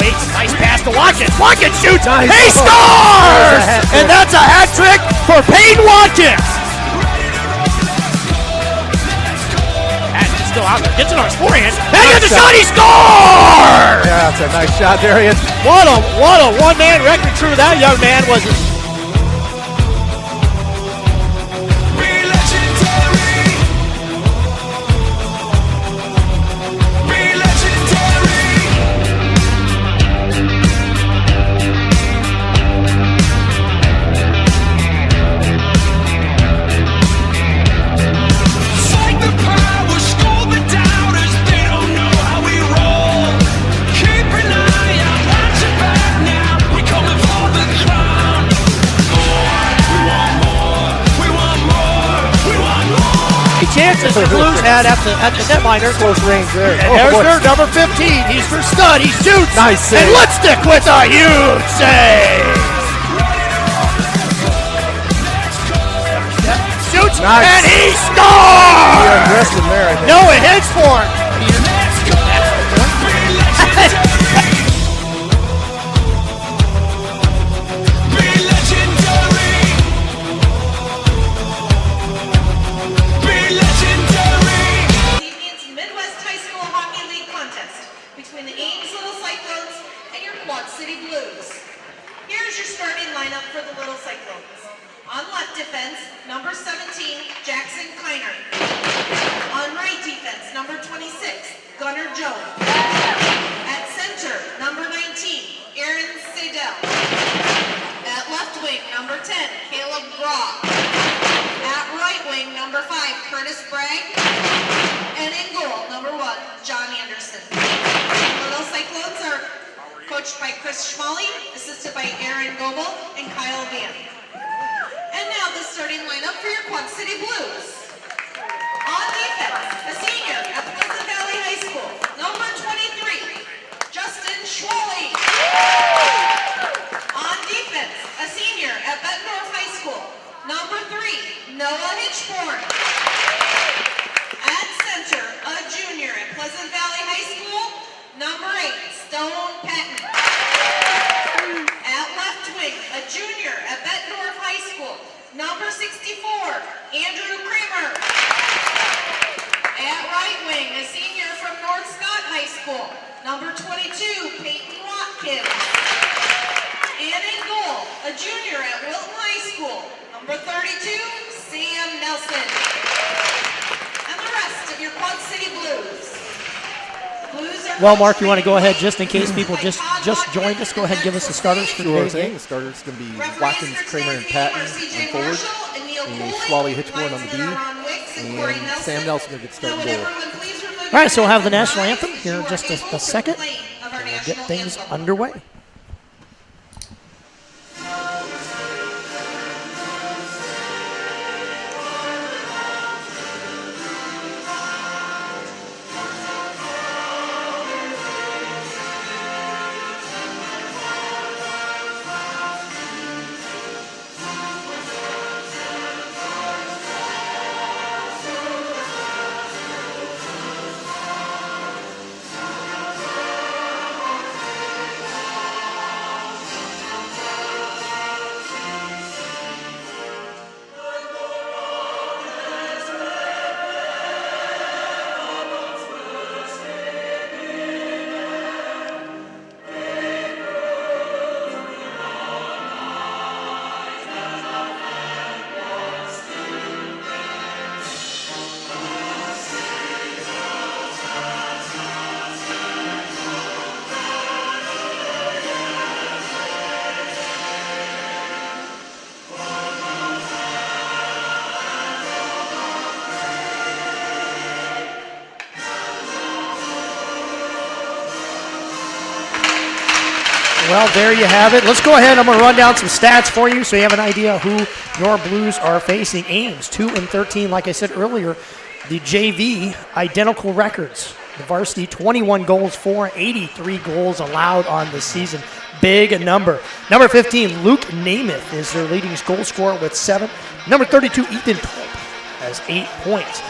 waits. Nice pass to Watkins. Watkins shoots. Nice. He scores! And that's a hat trick for Peyton Watkins. Still out there, gets it on his forehand, and gets a shot, he scores! Yeah, that's a nice shot, Darian. What a one-man record crew that young man was. Chances the Blues had at the netminder. Close range there. And there's their number 15. He's for stud. He shoots. Nice save. And Lipstick with a huge save. Shoots. Nice. And he scores. He undressed him there, I think. No, it hits for him. between the Ames Little Cyclones and your Quad City Blues. Here's your starting lineup for the Little Cyclones. On left defense, number 17, Jackson Kleiner. On right defense, number 26, Gunnar Jones. At center, number 19, Aaron Sadell. At left wing, number 10, Caleb Groff. At right wing, number 5, Curtis Bragg. And in goal, number 1, John Anderson. Little Cyclones are coached by Chris Schmalley, assisted by Aaron Goebel and Kyle Van. And now the starting lineup for your Quad City Blues. On defense, a senior at Pleasant Valley High School, number 23, Justin Schwally. On defense, a senior at Bettendorf High School, number 3, Noah Hitchborn. At center, a junior at Pleasant Valley High School, number 8, Stone Patton. At left wing, a junior at Bettendorf High School, number 64, Andrew Kramer. At right wing, a senior from North Scott High School, number 22, Peyton Watkins. And in goal, a junior at Wilton High School, number 32, Sam Nelson. And the rest of your Quad City Blues. Well, Mark, you want to go ahead just in case people just joined us? Go ahead and give us the starters for today's game. The starters going to be Watkins, Kramer, and Patton on forward, and Schwally Hitchborn on the B, and Sam Nelson going to get started goal. All right, so we'll have the national anthem here in just a second, and we'll get things underway. Well, there you have it. Let's go ahead. I'm going to run down some stats for you so you have an idea who your Blues are facing. Ames, 2-13, like I said earlier. The JV, identical records. The Varsity, 21 goals for, 83 goals allowed on the season. Big number. Number 15, Luke Namath is their leading goal scorer with 7. Number 32, Ethan Tulp has 8 points.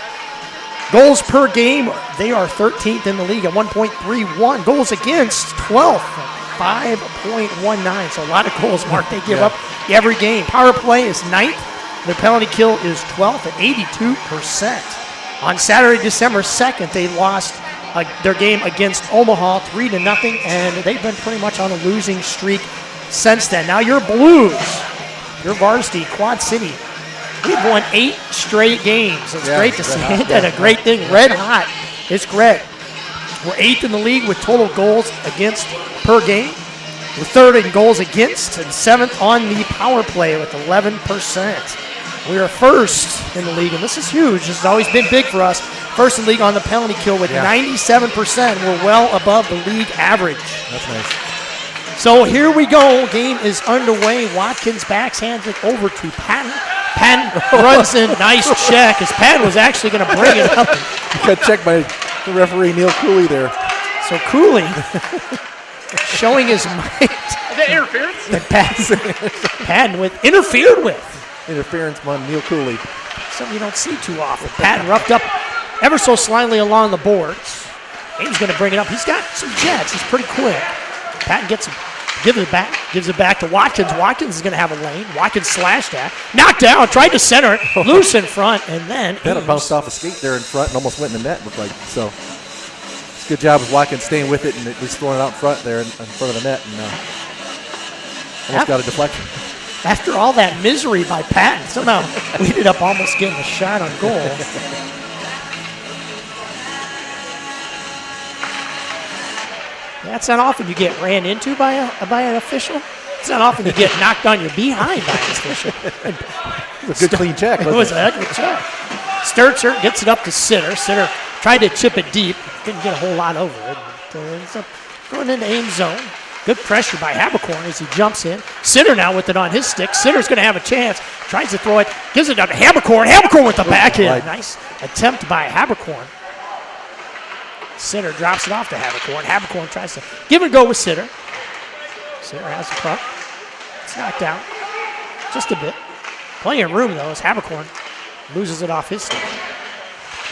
Goals per game, they are 13th in the league at 1.31. Goals against, 12th. 5.19. So a lot of goals, Mark, they give up every game. Power play is 9th. The penalty kill is 12th at 82%. On Saturday, December 2nd, they lost their game against Omaha 3-0, and they've been pretty much on a losing streak since then. Now your Blues, your Varsity, Quad City, we've won 8 straight games. It's great to see it. And a great thing, red hot. It's great. We're 8th in the league with total goals against per game. We're 3rd in goals against and 7th on the power play with 11%. We are 1st in the league, and this is huge. This has always been big for us. 1st in the league on the penalty kill with 97%. We're well above the league average. That's nice. So here we go. Game is underway. Watkins backhands it over to Patton. Patton runs in. Nice check as Patton was actually going to bring it up. Got checked by the referee, Neil Cooley, there. So Cooley showing his might. Is that interference? And Patton interfered with. Interference by Neil Cooley. Something you don't see too often. Patton roughed up ever so slightly along the boards. Ames going to bring it up. He's got some jets. He's pretty quick. Patton gives it back to Watkins. Watkins is going to have a lane. Watkins slashed at. Knocked down. Tried to center it. Loose in front. And then it bounced off a skate there in front and almost went in the net, looked like. So it's a good job of Watkins staying with it and at least throwing it out in front there in front of the net. And almost got a deflection. After all that misery by Patton, somehow we ended up almost getting a shot on goal. That's not often you get ran into by an official. It's not often you get knocked on your behind by an official. It was a good clean check. It was a heck of a check. Sturzer gets it up to Sitter. Sitter tried to chip it deep. Didn't get a whole lot over it. But, ends up going into Ames zone. Good pressure by Habercorn as he jumps in. Sitter now with it on his stick. Sitter's going to have a chance. Tries to throw it. Gives it up to Habercorn. Habercorn with the backhand. Nice attempt by Habercorn. Sitter drops it off to Habercorn. Habercorn tries to give it a go with Sitter. Sitter has the puck. It's knocked out just a bit. Plenty of room, though, as Habercorn loses it off his stick.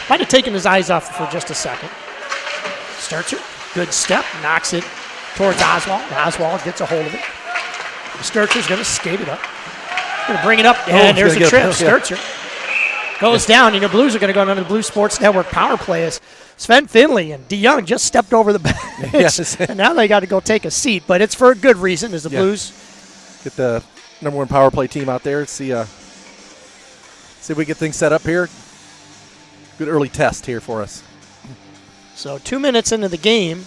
Might have taken his eyes off for just a second. Sturzer, good step, knocks it towards Oswald. Oswald gets a hold of it. Sturzer's going to skate it up. Going to bring it up, and there's a trip. Sturzer goes down, and your Blues are going to go under the Blue Sports Network power play as Sven Finley and DeYoung just stepped over the bench, and now they got to go take a seat, but it's for a good reason as the Blues get the #1 power play team out there. See if we get things set up here. Good early test here for us. So 2 minutes into the game,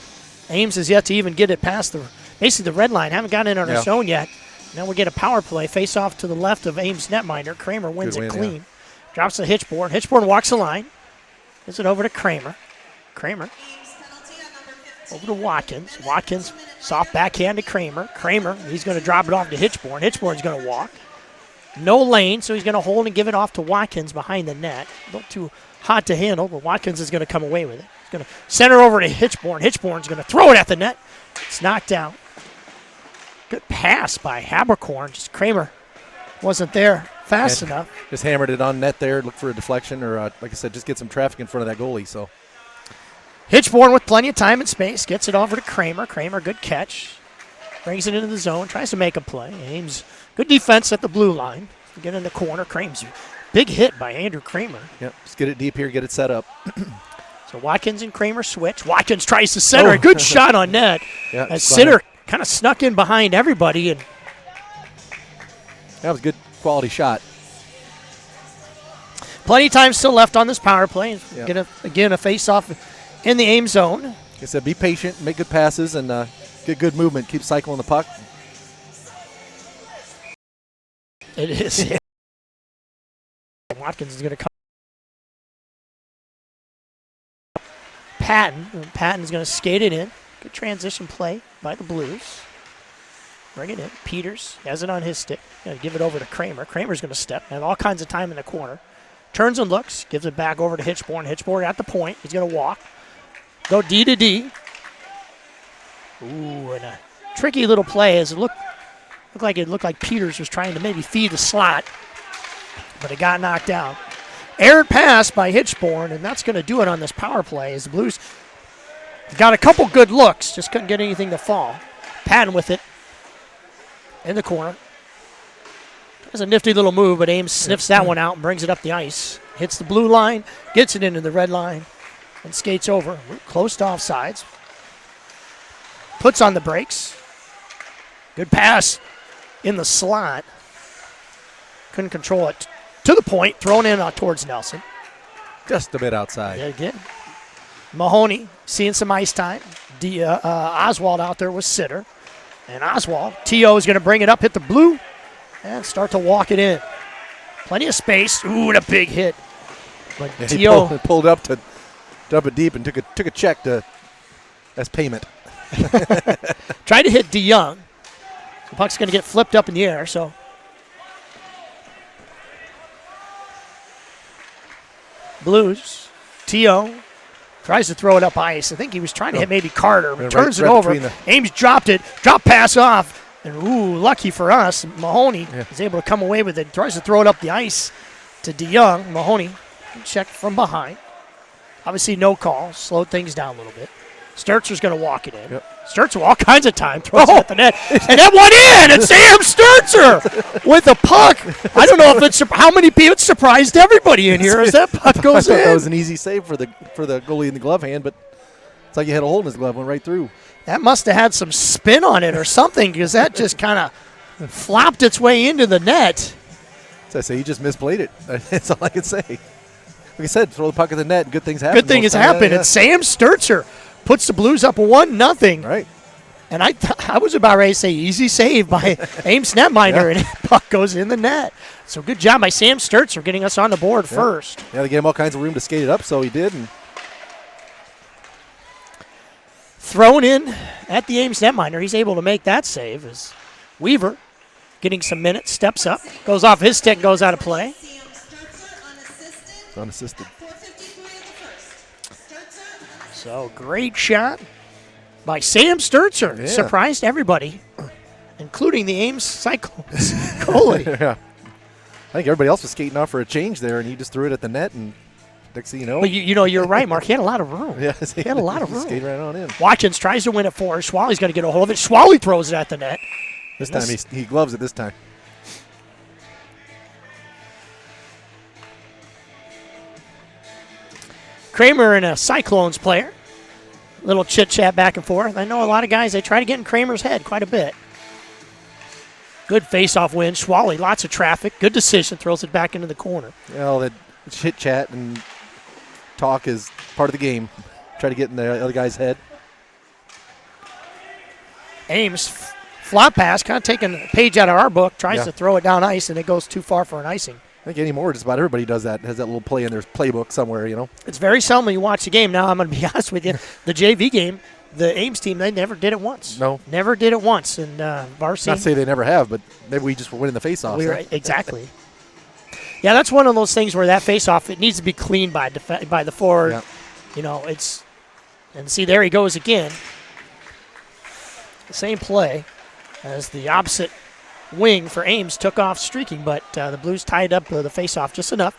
Ames has yet to even get it past basically the red line. Haven't gotten in on his own yet. Now we get a power play. Face off to the left of Ames netminder. Kramer wins it clean. Yeah. Drops to Hitchborn. Hitchborn walks the line. Gives it over to Kramer. Kramer over to Watkins. Watkins soft backhand to Kramer. Kramer, he's going to drop it off to Hitchborn. Hitchborn's going to walk. No lane, so he's going to hold and give it off to Watkins behind the net. A little too hot to handle, but Watkins is going to come away with it. He's going to center over to Hitchborn. Hitchborn's going to throw it at the net. It's knocked out. Good pass by Habercorn. Just Kramer wasn't there fast enough. Just hammered it on net there. Look for a deflection or, like I said, just get some traffic in front of that goalie. So Hitchborn with plenty of time and space. Gets it over to Kramer. Kramer, good catch. Brings it into the zone. Tries to make a play. Ames, good defense at the blue line. Get in the corner. Kramer's big hit by Andrew Kramer. Yep, just get it deep here. Get it set up. So Watkins and Kramer switch. Watkins tries to center. A good shot on net. As Sitter kind of snuck in behind everybody. And that was a good quality shot. Plenty of time still left on this power play. Yep. Get a face-off in the Ames zone. Like I said, be patient, make good passes, and get good movement. Keep cycling the puck. It is. Yeah. Watkins is going to come. Patton is going to skate it in. Good transition play by the Blues. Bring it in. Peters has it on his stick. Going to give it over to Kramer. Kramer's going to step. Have all kinds of time in the corner. Turns and looks. Gives it back over to Hitchborn. Hitchborn at the point. He's going to walk. Go D to D. Ooh, and a tricky little play as it looked like Peters was trying to maybe feed the slot, but it got knocked out. Errant pass by Hitchborn, and that's going to do it on this power play as the Blues got a couple good looks, just couldn't get anything to fall. Patton with it in the corner. That's a nifty little move, but Ames sniffs that one out and brings it up the ice. Hits the blue line, gets it into the red line, and skates over. Close to offsides. Puts on the brakes. Good pass in the slot. Couldn't control it. To the point, thrown in towards Nelson. Just a bit outside. Yeah, again. Mahoney seeing some ice time. Oswald out there with Sitter. And Oswald, T.O. is going to bring it up, hit the blue, and start to walk it in. Plenty of space. Ooh, and a big hit. But Yeah, T.O. he pulled up to dump it deep and took a check as payment. tried to hit DeYoung. The puck's going to get flipped up in the air, so. Blues. T.O. tries to throw it up ice. I think he was trying to hit maybe Carter, but turns it over. Ames dropped it. Drop pass off. And, ooh, lucky for us, Mahoney is able to come away with it. Tries to throw it up the ice to DeYoung. Mahoney checked from behind. Obviously no call. Slowed things down a little bit. Sturtzer's going to walk it in. Yep. Sturtzer all kinds of time. Throws it at the net. And that one in! It's Sam Sturtzer with the puck. I don't know if it's how many people. It surprised everybody in here as that puck goes in. That was an easy save for the goalie in the glove hand, but it's like he had a hole in his glove, went right through. That must have had some spin on it or something because that just kind of flopped its way into the net. As I say, he just misplayed it. That's all I can say. Like I said, throw the puck at the net, and good things happen. Good thing has happened. Yeah. And Sam Sturtzer puts the Blues up 1-0. Right. And I was about ready to say easy save by Ames netminder, and the puck goes in the net. So good job by Sam Sturtzer getting us on the board first. Yeah, they gave him all kinds of room to skate it up, so he did. And thrown in at the Ames netminder. He's able to make that save as Weaver getting some minutes, steps up, goes off his stick, goes out of play. unassisted. So great shot by Sam Sturtzer. Yeah. Surprised everybody, including the Ames Cyclones goalie. Yeah. I think everybody else was skating off for a change there, and he just threw it at the net, and next thing you know. But you're right, Mark. He had a lot of room. Yeah, he had a lot of room. Skated right on in. Watkins tries to win it for her. Swally's going to get a hold of it. Swally throws it at the net. This time he gloves it this time. Kramer and a Cyclones player. Little chit-chat back and forth. I know a lot of guys, they try to get in Kramer's head quite a bit. Good face-off win. Swally, lots of traffic. Good decision. Throws it back into the corner. Well, that chit-chat and talk is part of the game. Try to get in the other guy's head. Ames, flop pass, kind of taking a page out of our book, tries to throw it down ice, and it goes too far for an icing. I think anymore, just about everybody does that, has that little play in their playbook somewhere, you know. It's very seldom you watch the game. Now, I'm going to be honest with you. The JV game, the Ames team, they never did it once. No. Never did it once. And Varsity. Not to say they never have, but maybe we just were winning the face-offs. Exactly. Yeah, that's one of those things where that face-off, it needs to be cleaned by the forward. Yeah. You know, and see, there he goes again. The same play as the opposite wing for Ames took off streaking, but the Blues tied up the face-off just enough.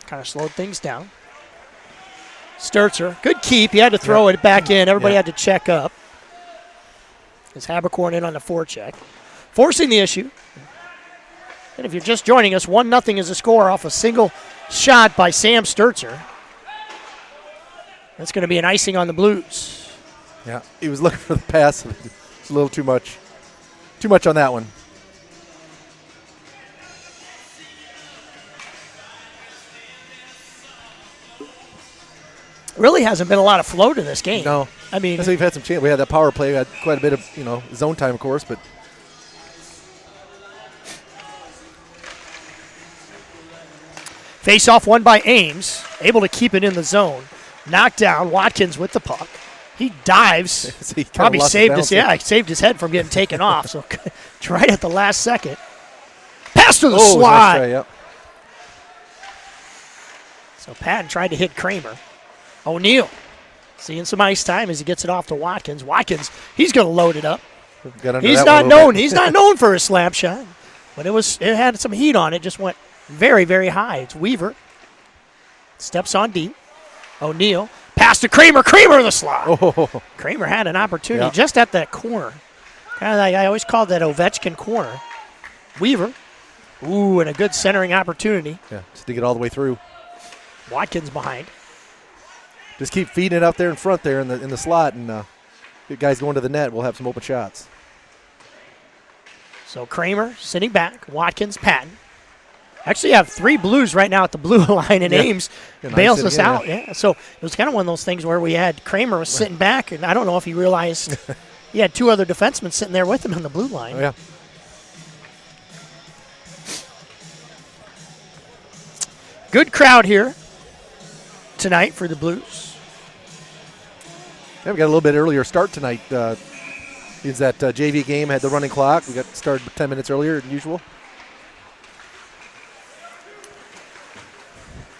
Kind of slowed things down. Sturtzer, good keep. He had to throw it back in. Everybody had to check up. As Habercorn in on the forecheck. Forcing the issue. And if you're just joining us, 1-0 is the score off a single shot by Sam Sturtzer. That's going to be an icing on the Blues. Yeah, he was looking for the pass. It's a little too much. Too much on that one. Really hasn't been a lot of flow to this game. No. I mean, we've had some chance. We had that power play. We had quite a bit of, zone time, of course, but face-off won by Ames, able to keep it in the zone. Knocked down, Watkins with the puck. He dives, he probably saved saved his head from getting taken off. So right at the last second. Pass to the slot. Nice try, yep. So Patton tried to hit Kramer. O'Neill seeing some ice time as he gets it off to Watkins. Watkins, he's going to load it up. He's not known for his slap shot, but it had some heat on it. Just went very, very high. It's Weaver. Steps on deep. O'Neill. Pass to Kramer. Kramer the slot. Oh, Kramer had an opportunity Yeah. just at that corner. Kind of like I always called that Ovechkin corner. Weaver. Ooh, and a good centering opportunity. yeah, just to get all the way through. Watkins behind. Just keep feeding it out there in front there in the slot, and get guys going to the net. We'll have some open shots. So Kramer sitting back. Watkins, Patton. Actually, you have 3 Blues right now at the blue line, and Yeah. Ames Yeah, nice bails sitting us in, out. Yeah. So it was kind of one of those things where we had Kramer was sitting back, and I don't know if he realized he had 2 other defensemen sitting there with him on the blue line. Oh, yeah. Good crowd here tonight for the Blues. Yeah, we got a little bit earlier start tonight. Is that JV game had the running clock. We got started 10 minutes earlier than usual.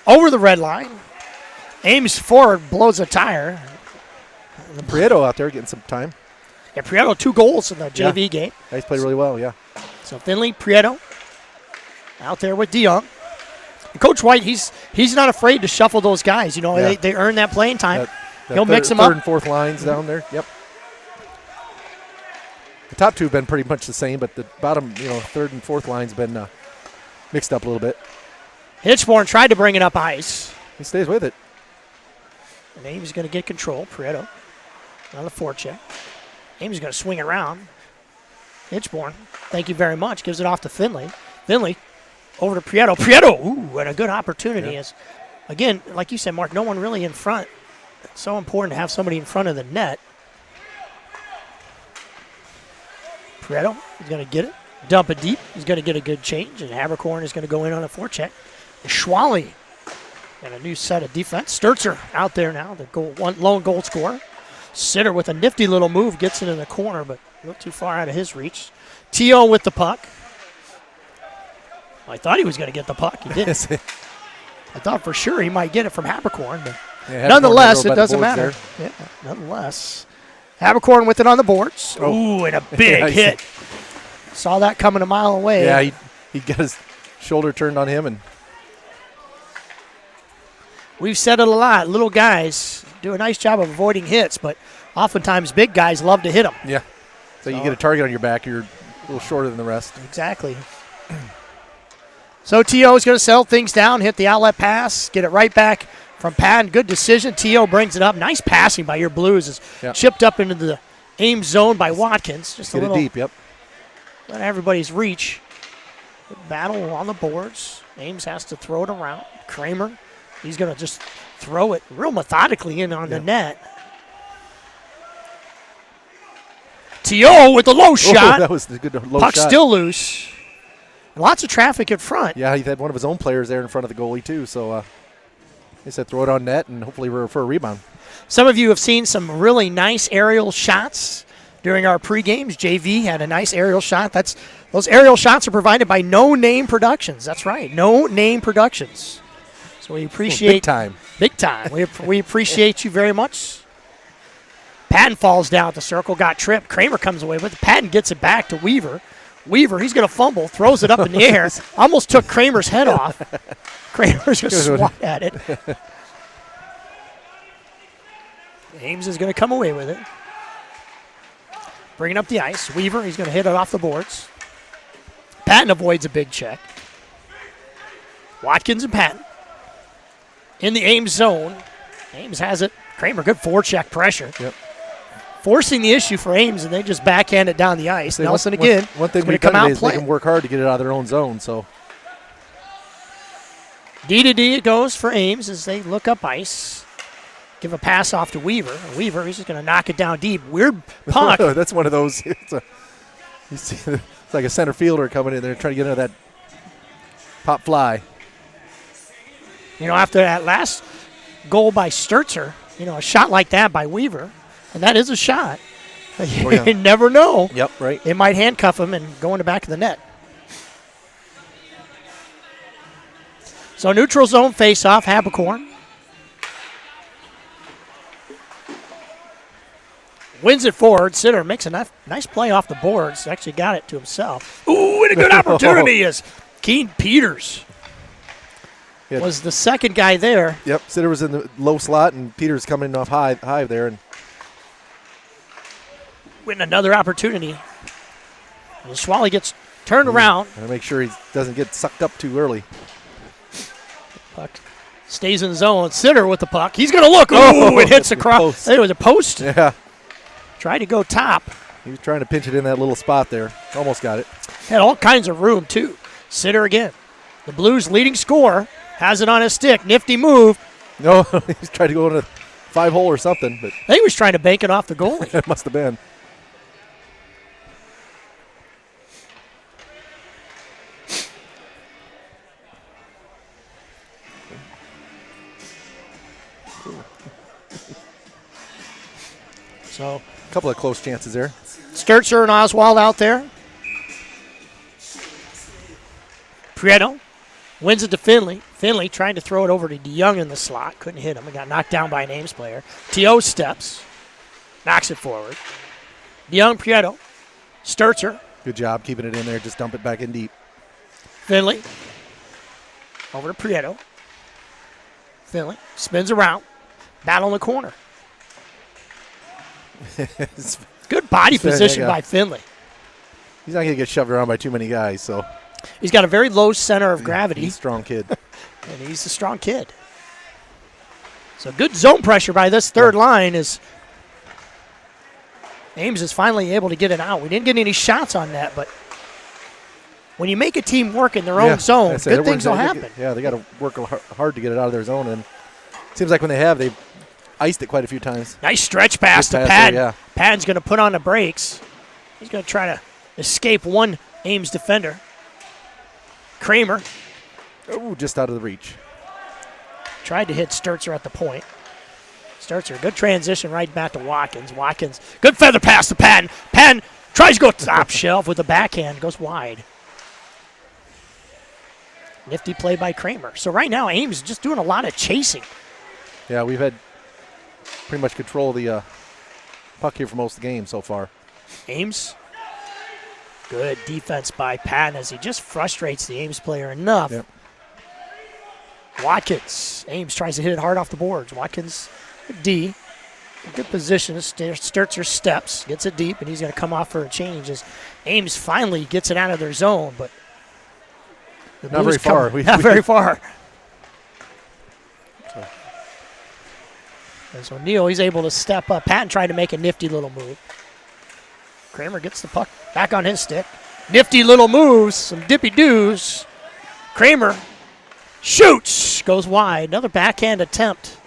Over the red line. Ames forward, blows a tire. Prieto out there getting some time. Yeah, Prieto 2 goals in the JV game. He's played really well, yeah. So Finley, Prieto out there with DeYoung. And Coach White, he's not afraid to shuffle those guys. You know, Yeah. they earn that playing time. That He'll mix them third up. and fourth lines down there. Yep. The top 2 have been pretty much the same, but the bottom, third and fourth line's been mixed up a little bit. Hitchborn tried to bring it up ice. He stays with it. And Ames is going to get control. Prieto on the forecheck. Ames is going to swing it around. Hitchborn, thank you very much. Gives it off to Finley. Finley over to Prieto. Prieto, ooh, and a good opportunity. Yeah. Is, again, like you said, Mark, no one really in front. It's so important to have somebody in front of the net. Prieto is going to get it. Dump it deep. He's going to get a good change, and Haberkorn is going to go in on a forecheck. Schwally and a new set of defense. Sturzer out there now, the lone goal scorer. Sitter with a nifty little move, gets it in the corner, but a little too far out of his reach. T.O. with the puck. I thought he was going to get the puck. He didn't. I thought for sure he might get it from Haberkorn, but Yeah, nonetheless, Haberkorn it doesn't by the matter. boards Yeah, nonetheless. Haberkorn with it on the boards. Oh. Ooh, and a big Yeah, I hit. Saw that coming a mile away. Yeah, he got his shoulder turned on him, and We've said it a lot. Little guys do a nice job of avoiding hits, but oftentimes big guys love to hit them. yeah. So you get a target on your back, you're a little shorter than the rest. Exactly. So T.O. is going to settle things down, hit the outlet pass, get it right back from Patton. Good decision. T.O. brings it up. Nice passing by your Blues. It's chipped up into the Ames zone by Watkins. Just Get a little it deep, yep. Let everybody's reach. Good battle on the boards. Ames has to throw it around. Kramer, he's going to just throw it real methodically in on the net. T.O. with the low shot. That was a good low Puck shot. still loose. Lots of traffic in front. Yeah, he had one of his own players there in front of the goalie, too. So he said throw it on net and hopefully for a rebound. Some of you have seen some really nice aerial shots during our pre-games. JV had a nice aerial shot. Those aerial shots are provided by No Name Productions. That's right, No Name Productions. So we appreciate Big time. Big time. We appreciate you very much. Patton falls down at the circle, got tripped. Kramer comes away with it. Patton gets it back to Weaver. Weaver, he's going to fumble, throws it up in the air. Almost took Kramer's head off. Kramer's going to swat at it. Ames is going to come away with it. Bringing up the ice. Weaver, he's going to hit it off the boards. Patton avoids a big check. Watkins and Patton in the Ames zone. Ames has it. Kramer, good forecheck pressure. Yep. Forcing the issue for Ames, and they just backhand it down the ice. Nelson again. One thing we've come done out today is make them work hard to get it out of their own zone. So D to D it goes for Ames as they look up ice. Give a pass off to Weaver. Weaver, he's just going to knock it down deep. Weird puck. That's one of those. It's like a center fielder coming in there trying to get into that pop fly. You know, after that last goal by Sturzer, a shot like that by Weaver, and that is a shot. You never know. Yep, right. It might handcuff him and go in the back of the net. So neutral zone face-off, Haberkorn. Wins it forward. Sitter makes a nice play off the boards. Actually got it to himself. Ooh, and a good opportunity is Keen Peters. was the second guy there. Yep, Sitter was in the low slot, and Peters coming off high there. And With another opportunity. And Swally gets turned around. And make sure he doesn't get sucked up too early. Puck stays in zone. Sitter with the puck. He's going to look. Ooh, it hits across. It was a post. Yeah. Tried to go top. He was trying to pinch it in that little spot there. Almost got it. Had all kinds of room, too. Sitter again. The Blues leading scorer. Has it on his stick. Nifty move. No, he was trying to go in a 5-hole or something, but I think he was trying to bank it off the goalie. it must have been. So A couple of close chances there. Sturzer and Oswald out there. Prieto wins it to Finley. Finley trying to throw it over to DeYoung in the slot. Couldn't hit him. He got knocked down by an Ames player. T.O. steps. Knocks it forward. DeYoung, Prieto. Sturzer. Good job keeping it in there. Just dump it back in deep. Finley. Over to Prieto. Finley spins around. Battle in the corner. Good body position by Finley. He's not going to get shoved around by too many guys, so. He's got a very low center of gravity. He's a strong kid. And he's a strong kid. So good zone pressure by this third line as Ames is finally able to get it out. We didn't get any shots on that, but when you make a team work in their own zone, good things will happen. Yeah, they got to work hard to get it out of their zone, and it seems like when they have, they've iced it quite a few times. Nice stretch pass to Patton. Patton's going to put on the brakes. He's going to try to escape one Ames defender. Kramer. Oh, just out of the reach. Tried to hit Sturzer at the point. Sturzer, good transition right back to Watkins. Watkins, good feather pass to Patton. Patton tries to go top shelf with the backhand, goes wide. Nifty play by Kramer. So right now, Ames is just doing a lot of chasing. Yeah, we've had pretty much control of the puck here for most of the game so far. Ames. Good defense by Patton as he just frustrates the Ames player enough. Yep. Watkins. Ames tries to hit it hard off the boards. Watkins, D. Good position. Sturzer steps, gets it deep, and he's going to come off for a change as Ames finally gets it out of their zone, but not very far. Not very far. As O'Neill, he's able to step up. Patton tried to make a nifty little move. Kramer gets the puck back on his stick. Nifty little moves, some dippy-doos. Kramer shoots, goes wide. Another backhand attempt.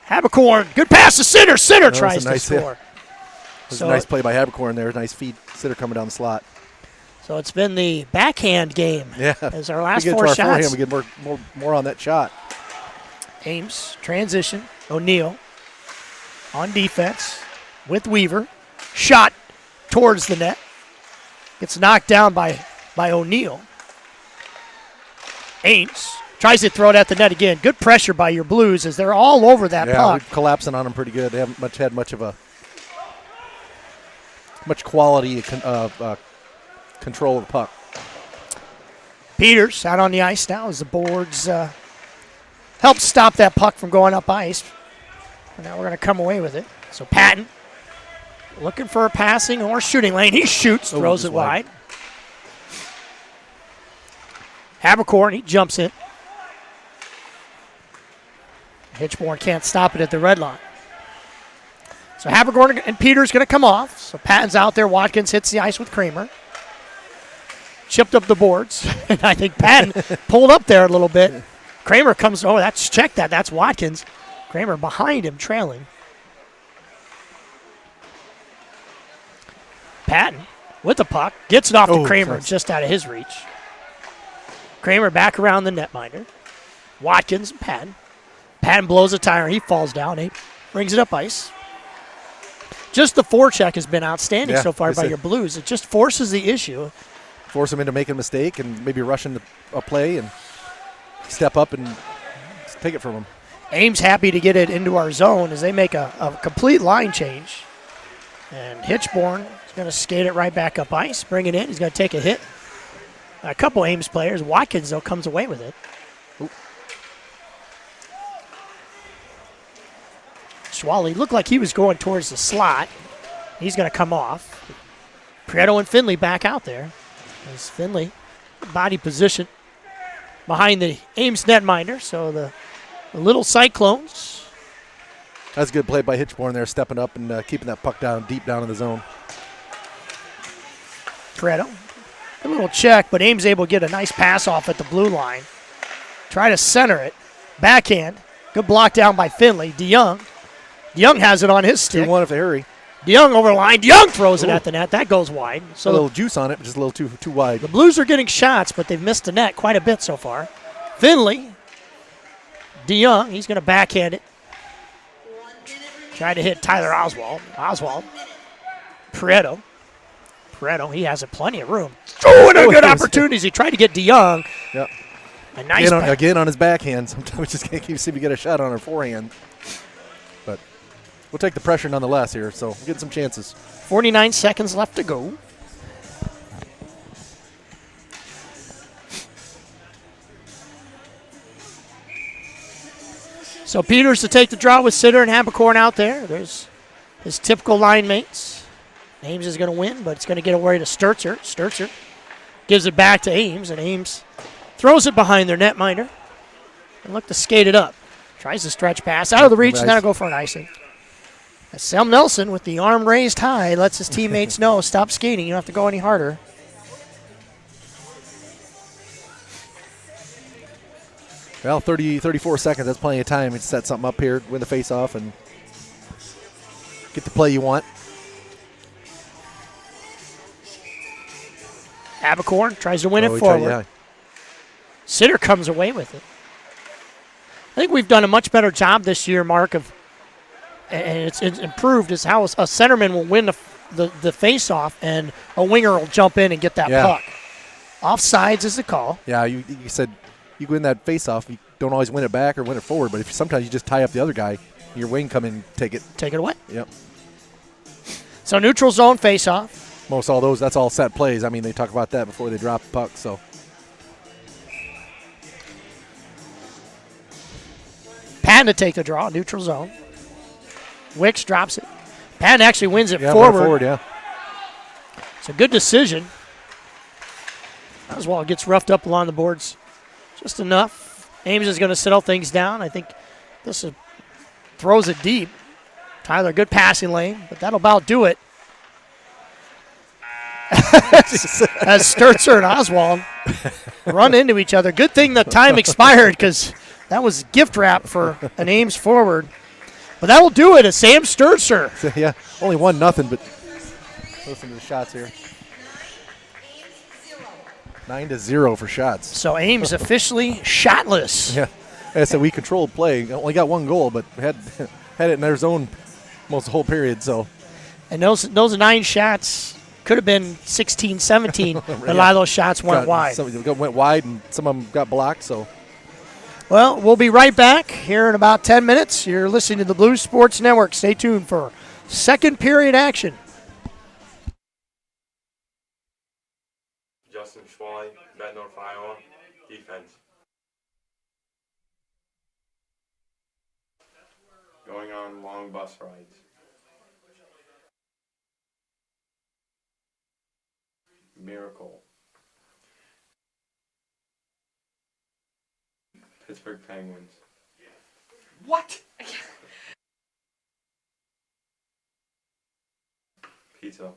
Haberkorn, good pass to Sitter. Sitter tries to score. It was a nice play by Haberkorn there. Nice feed. Sitter coming down the slot. So it's been the backhand game. Yeah. As our last we get four to our shots. Forehand, we get more on that shot. Ames, transition. O'Neill on defense with Weaver. Shot towards the net. Gets knocked down by O'Neill. Ames tries to throw it at the net again. Good pressure by your Blues as they're all over that puck. Yeah, collapsing on them pretty good. They haven't had much quality control of the puck. Peters out on the ice now as the boards help stop that puck from going up ice. And now we're going to come away with it. So Patton looking for a passing or shooting lane. He shoots, throws it wide. Haberkorn, he jumps in. Hitchborn can't stop it at the red line. So Haberkorn and Peters going to come off. So Patton's out there. Watkins hits the ice with Kramer. Chipped up the boards. And I think Patton pulled up there a little bit. Kramer comes, check that. That's Watkins. Kramer behind him, trailing. Patton with the puck. Gets it off to Kramer, nice. Just out of his reach. Kramer back around the netminder. Watkins and Patton. Patton blows a tire. He falls down. He brings it up ice. Just the forecheck has been outstanding so far by your Blues. It just forces the issue. Force them into making a mistake and maybe rushing a play and step up and take it from them. Ames happy to get it into our zone as they make a complete line change. And Hitchborn is going to skate it right back up ice, bring it in. He's going to take a hit. A couple Ames players. Watkins, though, comes away with it. Ooh. Schwally looked like he was going towards the slot. He's going to come off. Prieto and Finley back out there. As Finley, body position behind the Ames netminder. So the little Cyclones. That's a good play by Hitchborn there, stepping up and keeping that puck down, deep down in the zone. Prieto, a little check, but Ames able to get a nice pass off at the blue line. Try to center it. Backhand. Good block down by Finley. DeYoung. DeYoung has it on his stick. 2-1 if they hurry. DeYoung over the line. DeYoung throws it at the net. That goes wide. So a little juice on it, but just a little too wide. the Blues are getting shots, but they've missed the net quite a bit so far. Finley. DeYoung. He's going to backhand it. Try to hit Tyler Oswald. Prieto. He has plenty of room. Oh, and a good opportunities. He tried to get DeYoung. Yep. A nice again on his backhand. Sometimes just can't keep see if we get a shot on our forehand. But we'll take the pressure nonetheless here, so we'll get some chances. 49 seconds left to go. So Peters to take the draw with Sitter and Habercorn out there. There's his typical line mates. Ames is going to win, but it's going to get away to Sturzer. Sturzer gives it back to Ames, and Ames throws it behind their netminder. And look to skate it up. Tries to stretch pass out of the reach, and that'll go for an icing. As Sam Nelson, with the arm raised high, lets his teammates know, stop skating. You don't have to go any harder. Well, 34 seconds. That's plenty of time to set something up here, win the face-off, and get the play you want. Habercorn tries to win it forward. Sitter comes away with it. I think we've done a much better job this year, Mark, and it's improved, is how a centerman will win the face-off and a winger will jump in and get that puck. Offsides is the call. Yeah, you said you win that face-off. You don't always win it back or win it forward, but sometimes you just tie up the other guy. Your wing come in and take it. Take it away. Yep. So neutral zone face-off. Most all those, that's all set plays. I mean, they talk about that before they drop the puck, so. Patton to take the draw, neutral zone. Wicks drops it. Patton actually wins it forward. It's a good decision. Oswald gets roughed up along the boards just enough. Ames is going to settle things down. I think this throws it deep. Tyler, good passing lane, but that'll about do it. As Sturzer and Oswald run into each other. Good thing the time expired because that was gift wrap for an Ames forward. But that will do it as Sam Sturzer. Yeah, only 1-0, but listen to the shots here. 9-0 for shots. So Ames officially shotless. Yeah, like I said, we controlled play. Only got one goal, but had it in their zone most of the whole period. So, and those 9 shots could have been 16, 17. But a lot of those shots went wide. Some went wide, and some of them got blocked. So, well, we'll be right back here in about 10 minutes. You're listening to the Blues Sports Network. Stay tuned for second period action. Justin Schwally, Met North Iowa, defense. Going on long bus rides. Miracle. Pittsburgh Penguins. What? Pizza.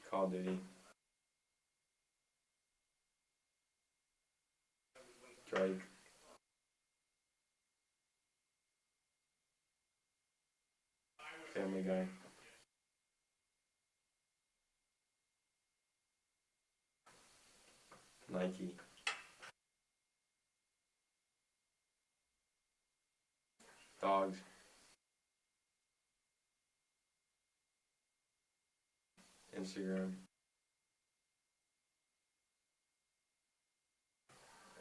Call of Duty. Drake. Family Guy. Nike. Dogs. Instagram.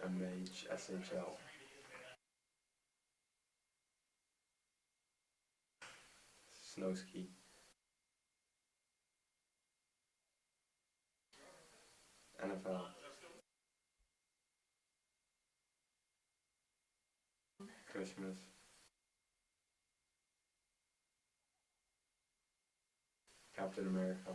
MHSHL. Snowski. NFL. Christmas. Captain America.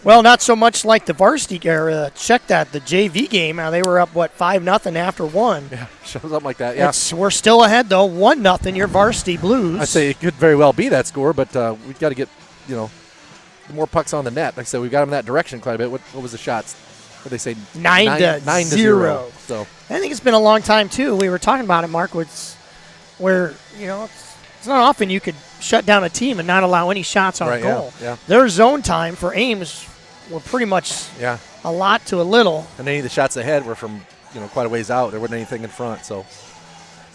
Well, not so much like the varsity era. Check that, the JV game. They were up, 5-0 after one. Yeah, something like that. Yeah. We're still ahead, though, 1-0, your varsity Blues. I'd say it could very well be that score, but we've got to get, more pucks on the net. Like I said, we've got them in that direction quite a bit. What was the shots? What did they say? 9-0. So I think it's been a long time, too. We were talking about it, Mark, where, it's not often you could shut down a team and not allow any shots on goal. Yeah. Their zone time for Ames were pretty much a lot to a little. And any of the shots ahead were from, quite a ways out. There wasn't anything in front. So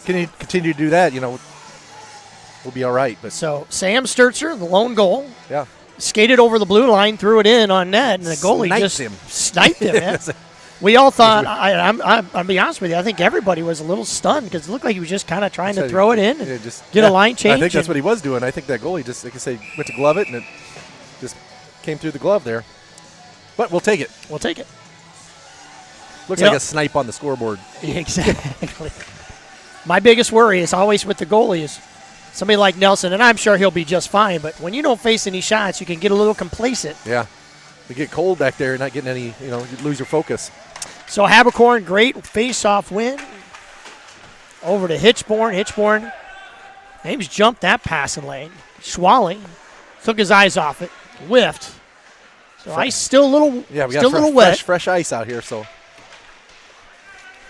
can you continue to do that, we'll be all right. But so Sam Sturzer, the lone goal. Yeah. Skated over the blue line, threw it in on net, and the goalie sniped him. Man. We all thought, I'll be honest with you, I think everybody was a little stunned because it looked like he was just kind of trying to throw it in and get a line change. I think that's what he was doing. I think that goalie just, like I say, went to glove it, and it just came through the glove there. But we'll take it. We'll take it. Looks like a snipe on the scoreboard. Exactly. My biggest worry is always with the goalie is somebody like Nelson, and I'm sure he'll be just fine, but when you don't face any shots, you can get a little complacent. Yeah. You get cold back there, not getting any, you lose your focus. So Habercorn, great face-off win. Over to Hitchborn. Ames jumped that passing lane. Schwally took his eyes off it, whiffed. So ice still a little, yeah, we got still a little wet. Fresh ice out here, so.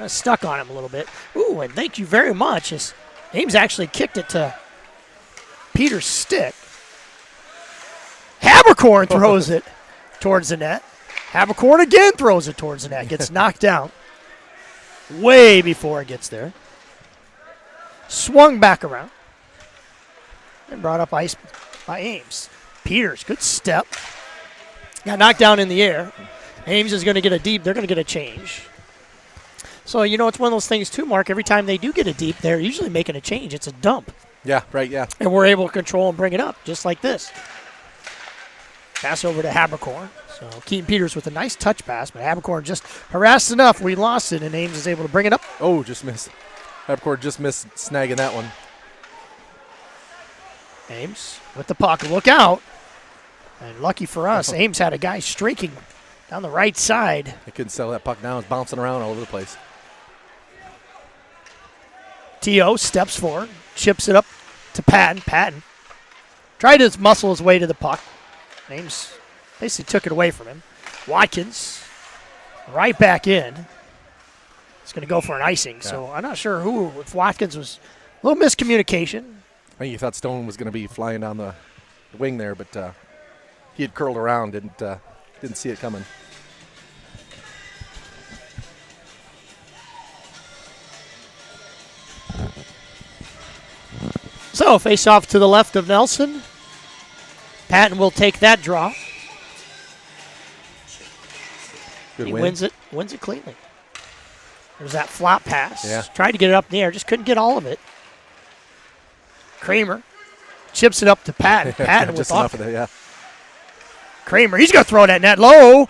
Stuck on him a little bit. Ooh, and thank you very much. As Ames actually kicked it to Peter's stick. Habercorn throws it towards the net. Habercorn again throws it towards the net. Gets knocked out way before it gets there. Swung back around. And brought up ice by Ames. Peters, good step. Got knocked down in the air. Ames is going to get a deep. They're going to get a change. So, it's one of those things, too, Mark. Every time they do get a deep, they're usually making a change. It's a dump. Yeah, right, yeah. And we're able to control and bring it up, just like this. Pass over to Habercorn. So Keaton Peters with a nice touch pass, but Habercorn just harassed enough. We lost it, and Ames is able to bring it up. Oh, just missed. Habercorn just missed snagging that one. Ames with the puck. Look out. And lucky for us, Ames had a guy streaking down the right side. They couldn't settle that puck down. It's bouncing around all over the place. T.O. steps forward, chips it up to Patton. Patton tried to muscle his way to the puck. Ames basically took it away from him. Watkins right back in. He's going to go for an icing. Yeah. So I'm not sure if Watkins was a little miscommunication. I think he thought Stone was going to be flying down the wing there, but he had curled around, didn't see it coming. So face off to the left of Nelson. Patton will take that draw. Good he win. wins it cleanly. There's that flop pass. Yeah. Tried to get it up in the air, just couldn't get all of it. Kramer chips it up to Patton. Patton just with enough of it, yeah. Kramer, he's going to throw that net low.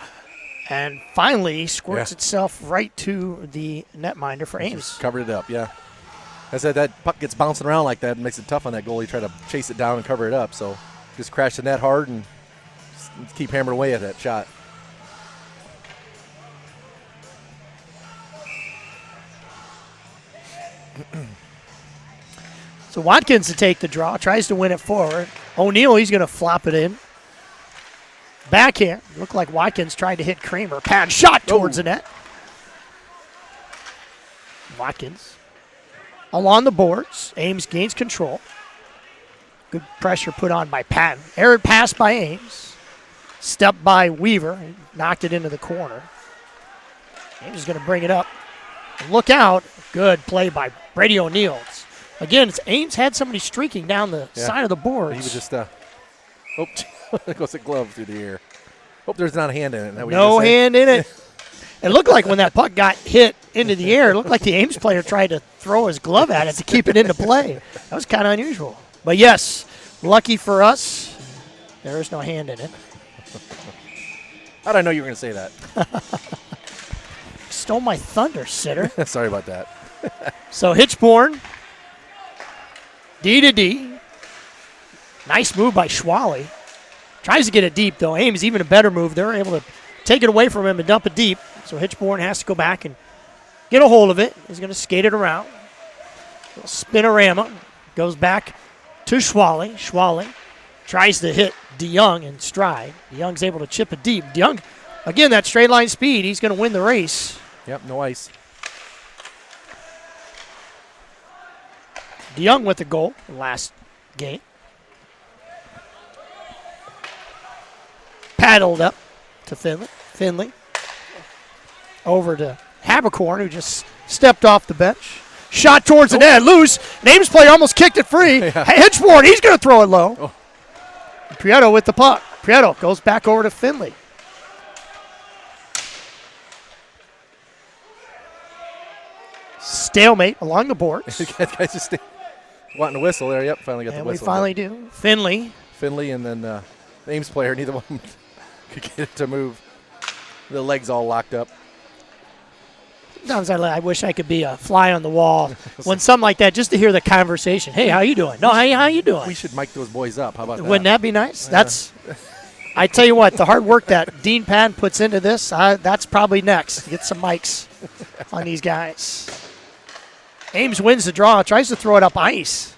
And finally squirts itself right to the netminder for Ames. Just covered it up, yeah. I said that puck gets bouncing around like that, it makes it tough on that goalie. Try to chase it down and cover it up. So just crash the net hard and keep hammering away at that shot. So Watkins to take the draw, tries to win it forward. O'Neill, he's going to flop it in. Backhand. Looked like Watkins tried to hit Kramer. Pad shot towards the net. Watkins along the boards. Ames gains control. Good pressure put on by Patton. Errant pass by Ames. Step by Weaver. Knocked it into the corner. Ames is going to bring it up. Look out. Good play by Brady O'Neill. Again, Ames had somebody streaking down the side of the boards. He was just, there goes a glove through the air. Hope there's not a hand in it. No hand in it. It looked like when that puck got hit into the air, it looked like the Ames player tried to throw his glove at it to keep it into play. That was kind of unusual. But yes, lucky for us, there is no hand in it. How did I know you were going to say that? Stole my thunder, Sitter. Sorry about that. So Hitchborn, D to D. Nice move by Schwally. Tries to get it deep, though. Ames, even a better move. They're able to take it away from him and dump it deep. So Hitchborn has to go back and get a hold of it. He's going to skate it around. Spinorama. Goes back to Schwally. Schwally tries to hit DeYoung in stride. DeYoung's able to chip it deep. DeYoung, again, that straight line speed. He's going to win the race. Yep, no ice. DeYoung with the goal last game. Paddled up to Finley. Finley over to Habercorn, who just stepped off the bench. Shot towards the net, loose. An Ames player almost kicked it free. Yeah. Hitchborn, he's going to throw it low. Oh. Prieto with the puck. Prieto goes back over to Finley. Stalemate along the boards. Guys just wanting to whistle there. Yep, finally got the And whistle. we finally do. Finley. Finley and then the Ames player, neither one could get it to move. The legs all locked up. Sometimes I wish I could be a fly on the wall when something like that, just to hear the conversation. Hey, how you doing? No, hey, how you doing? We should mic those boys up. How about that? Wouldn't that be nice? That's. I tell you what, the hard work that Dean Patton puts into this, that's probably next. Get some mics on these guys. Ames wins the draw, tries to throw it up ice.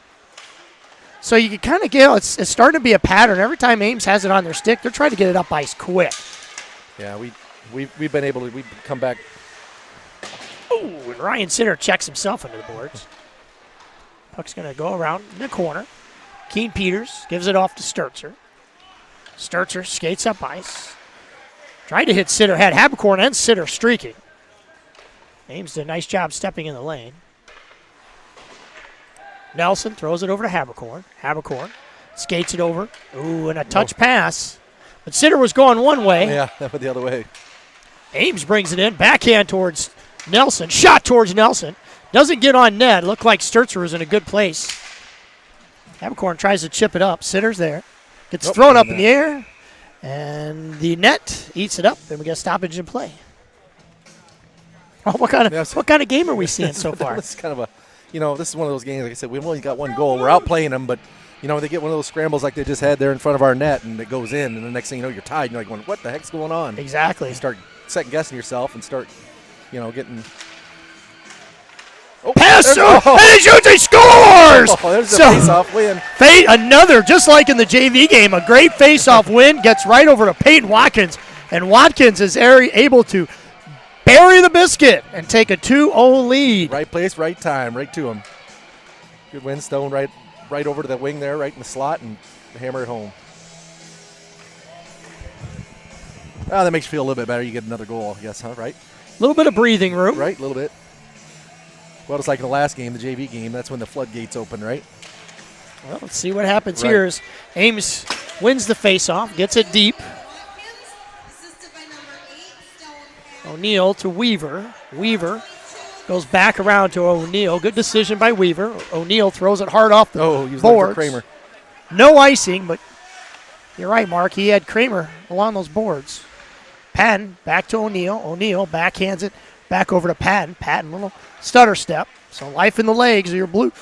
So you can kind of get, it's starting to be a pattern. Every time Ames has it on their stick, they're trying to get it up ice quick. Yeah, we've been able to come back. Ooh, and Ryan Sitter checks himself into the boards. Puck's going to go around in the corner. Keen Peters gives it off to Sturzer. Sturzer skates up ice. Tried to hit Sitter, had Habercorn and Sitter streaking. Ames did a nice job stepping in the lane. Nelson throws it over to Habercorn. Habercorn skates it over. Ooh, and a touch pass. But Sitter was going one way. Yeah, that went the other way. Ames brings it in. Backhand towards Nelson. Shot towards Nelson. Doesn't get on net. Looked like Sturzer was in a good place. Habercorn tries to chip it up. Sitter's there. Gets thrown up in the air. And the net eats it up. Then we get a stoppage in play. Oh, what kind of game are we seeing so far? This is kind of a, this is one of those games, like I said, we've only got one goal. We're outplaying them, but, they get one of those scrambles like they just had there in front of our net, and it goes in, and the next thing you know, you're tied, and you're like, what the heck's going on? Exactly. You start second-guessing yourself and start, getting – Pass! And he shoots, he scores! Oh, there's a face-off win. Another, just like in the JV game, a great face-off win, gets right over to Peyton Watkins, and Watkins is able to bury the biscuit and take a 2-0 lead. Right place, right time, right to him. Good win, Stone right over to the wing there, right in the slot, and hammer it home. Oh, that makes you feel a little bit better. You get another goal, I guess, huh? Right? A little bit of breathing room. Right, a little bit. Well, it's like in the last game, the JV game, that's when the floodgates open, right? Well, let's see what happens here as Ames wins the faceoff, gets it deep. O'Neill to Weaver. Weaver goes back around to O'Neill. Good decision by Weaver. O'Neill throws it hard off the he was looking for Kramer. No icing, but you're right, Mark. He had Kramer along those boards. Patton back to O'Neill. O'Neill backhands it back over to Patton. Patton, little stutter step. So life in the legs of your blue.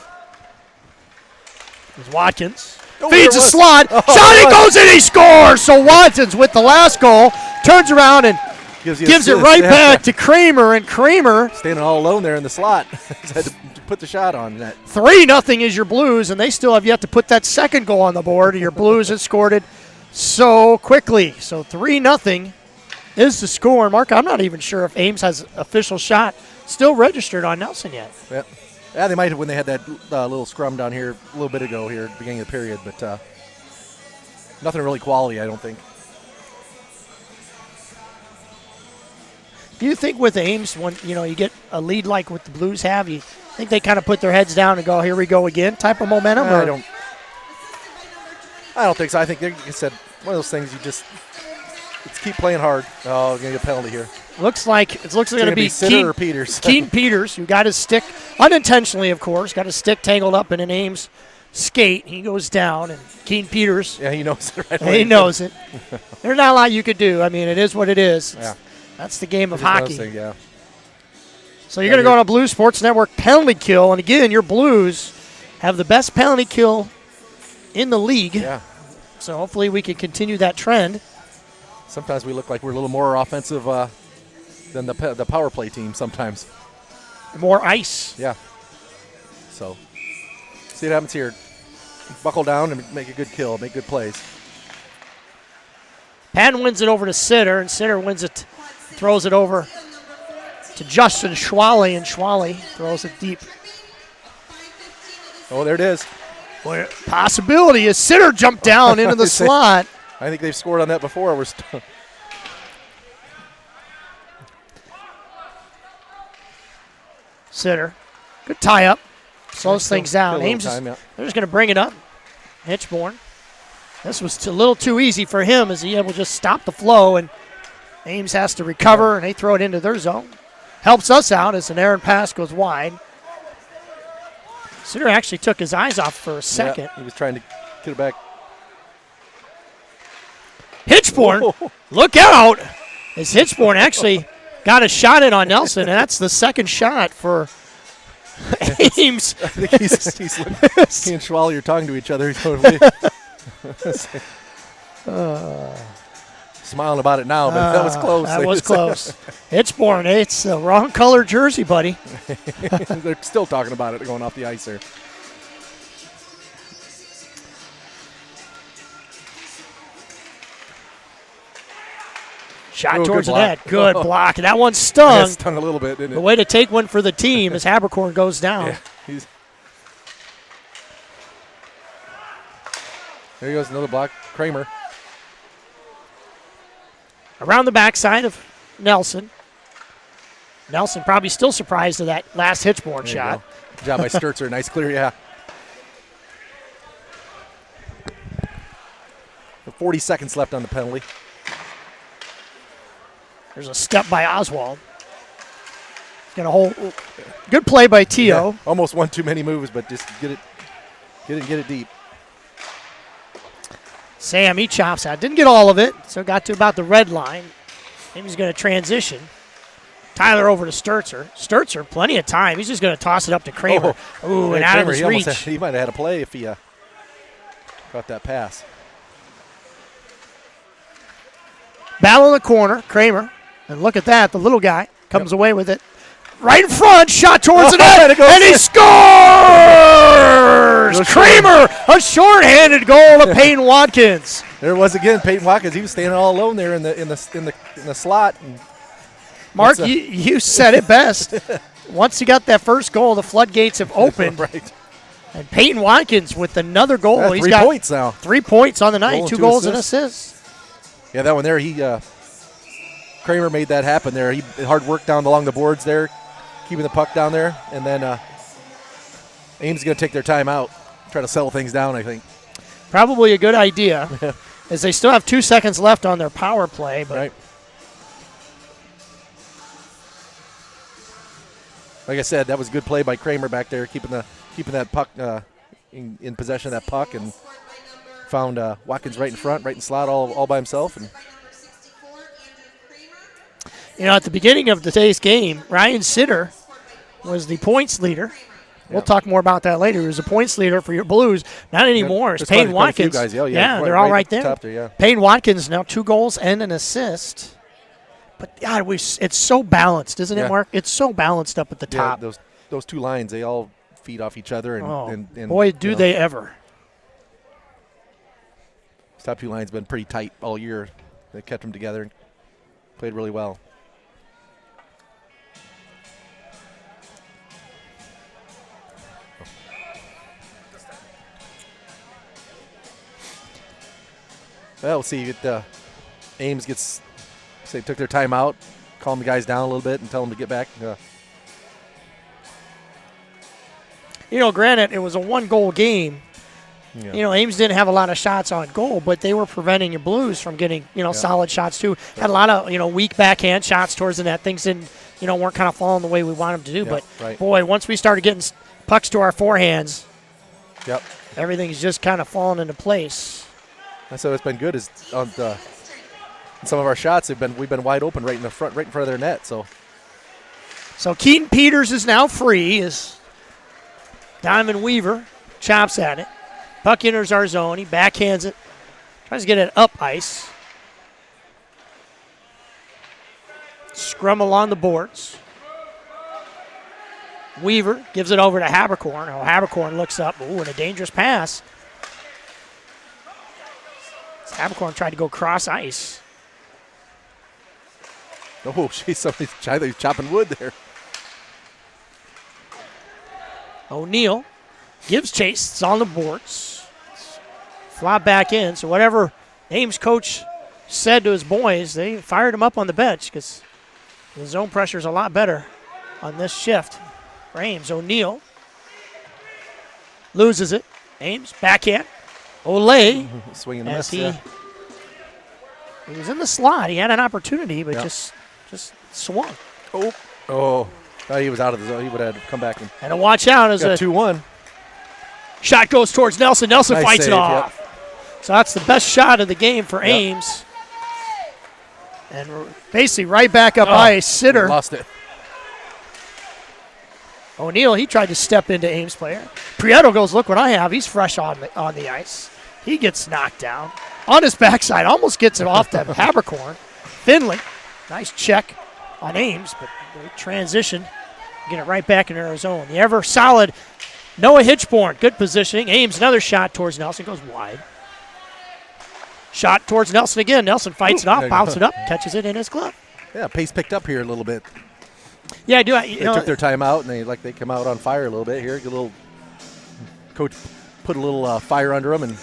There's Watkins. Feeds a slot. Shot, it goes in, he scores. So Watkins with the last goal turns around and gives it right back to Kramer, and Kramer standing all alone there in the slot. Had to put the shot on that. 3-0 is your Blues, and they still have yet to put that second goal on the board. Your Blues have scored it so quickly. So 3-0 is the score. Mark, I'm not even sure if Ames has official shot still registered on Nelson yet. Yeah, they might have when they had that little scrum down here a little bit ago here at the beginning of the period, but nothing really quality, I don't think. Do you think with Ames, when you get a lead like what the Blues have, you think they kind of put their heads down and go, here we go again type of momentum? I don't think so. I think, like I said, one of those things you just keep playing hard. Oh, we're going to get a penalty here. Looks like it's going to be Sitter or Peters. Keen Peters, who got his stick, unintentionally of course, got his stick tangled up in an Ames skate. He goes down, and Keen Peters. Yeah, he knows it right away. He knows it. There's not a lot you could do. I mean, it is what it is. Yeah. That's the game of hockey. Yeah. So you're going to go on a Blues Sports Network penalty kill, and again, your Blues have the best penalty kill in the league. Yeah. So hopefully we can continue that trend. Sometimes we look like we're a little more offensive than the power play team sometimes. More ice. Yeah. So, see what happens here. Buckle down and make a good kill, make good plays. Patton wins it over to Sitter, and Sitter wins it, throws it over to Justin Schwally, and Schwally throws it deep. Oh, there it is. Boy, possibility is Sitter jumped down into the slot. I think they've scored on that before. Sitter. Good tie up. Slows things down. Ames they're they're just going to bring it up. Hitchborn. This was a little too easy for him as he able to just stop the flow, and Ames has to recover, and they throw it into their zone. Helps us out as an errant pass goes wide. Sitter actually took his eyes off for a second. Yeah, he was trying to get it back. Hitchborn, look out! As Hitchborn actually got a shot in on Nelson, and that's the second shot for Ames. I think he and Schwally are talking to each other. He's totally smiling about it now, but that was close. That was close. Hitchborn, it's the wrong color jersey, buddy. They're still talking about it going off the ice there. Shot Ooh, towards good the net. block. Good block. And that one stung. That stung a little bit, didn't it? The way to take one for the team as Habercorn goes down. Yeah, there goes another block. Kramer. Around the backside of Nelson. Nelson probably still surprised of that last Hitchborn There you shot. go. Good job by Sturzer. Nice clear, yeah. 40 seconds left on the penalty. There's a step by Oswald. Gonna hold. Good play by Tio. Yeah, almost one too many moves, but just get it deep. Sam, he chops out. Didn't get all of it, so got to about the red line. Maybe he's going to transition. Tyler over to Sturzer. Sturzer, plenty of time. He's just going to toss it up to Kramer. Ooh, and out of his reach. He might have had a play if he caught that pass. Battle in the corner, Kramer. And look at that, the little guy comes away with it. Right in front, shot towards the net, and he scores! Kramer, a shorthanded goal to Peyton Watkins. There it was again, Peyton Watkins. He was standing all alone there in the slot. And Mark, you said it best. Once he got that first goal, the floodgates have opened. Right. And Peyton Watkins with another goal. Yeah, He's 3 got points now. 3 points on the night, Goal and 2 2 goals and assists. assists. Yeah, that one there, Kramer made that happen there. He hard work down along the boards there, keeping the puck down there, and then Ames is going to take their time out, try to settle things down, I think. Probably a good idea, as they still have 2 seconds left on their power play. But right. Like I said, that was a good play by Kramer back there, keeping that puck in possession of that puck, and found Watkins right in front, right in slot, all by himself. And at the beginning of today's game, Ryan Sitter was the points leader. We'll talk more about that later. He was the points leader for your Blues. Not anymore. It's Payne Watkins. Guys, they're all right there. Top there, yeah. Payne Watkins now 2 goals and an assist. But God, it's so balanced, isn't it, Mark? It's so balanced up at the top. Yeah, those 2 lines, they all feed off each other. And boy, do they ever. These top 2 lines been pretty tight all year. They kept them together and played really well. Well, we'll see if Ames took their time out, calm the guys down a little bit and tell them to get back. Granted, it was a 1-goal game. Yeah. Ames didn't have a lot of shots on goal, but they were preventing your Blues from getting, solid shots too. Had a lot of, weak backhand shots towards the net. Things didn't, weren't kind of falling the way we want them to do. Boy, once we started getting pucks to our forehands, everything's just kind of falling into place. That's what it's been good is on some of our shots we've been wide open right in front of their net. So Keaton Peters is now free as Diamond Weaver chops at it. Puck enters our zone. He backhands it Tries to get it up ice. Scrum along the boards. Weaver gives it over to Habercorn. Oh, Habercorn looks up. Ooh, and a dangerous pass. Habercorn tried to go cross ice. Oh, jeez, somebody's chopping wood there. O'Neal gives chase. It's on the boards. Flop back in. So whatever Ames coach said to his boys, they fired him up on the bench because the zone pressure is a lot better on this shift for Ames. O'Neal loses it. Ames backhand. Olay. Swinging a As miss. he was in the slot. He had an opportunity, but Yeah. just swung. Oh, he was out of the zone. He would have had to come back and And to watch out as got a 2-1. shot goes towards Nelson. Nelson Nice fights save, it off. So that's the best shot of the game for Yep. Ames. And we're basically right back up ice. Sitter. Lost it. O'Neal, he tried to step into Ames player. Prieto goes, look what I have. He's fresh on the ice. He gets knocked down. On his backside, almost gets it off to Habercorn. Finley, nice check on Ames, but they transition, get it right back in their zone. The ever solid Noah Hitchborn, good positioning. Ames, another shot towards Nelson, goes wide. Shot towards Nelson again. Nelson fights it off, there you bounces go. it up, catches it in his glove. Yeah, pace picked up here a little bit. Yeah, I do. They took their time out, and they come out on fire a little bit here. Get a little coach put a little fire under them, and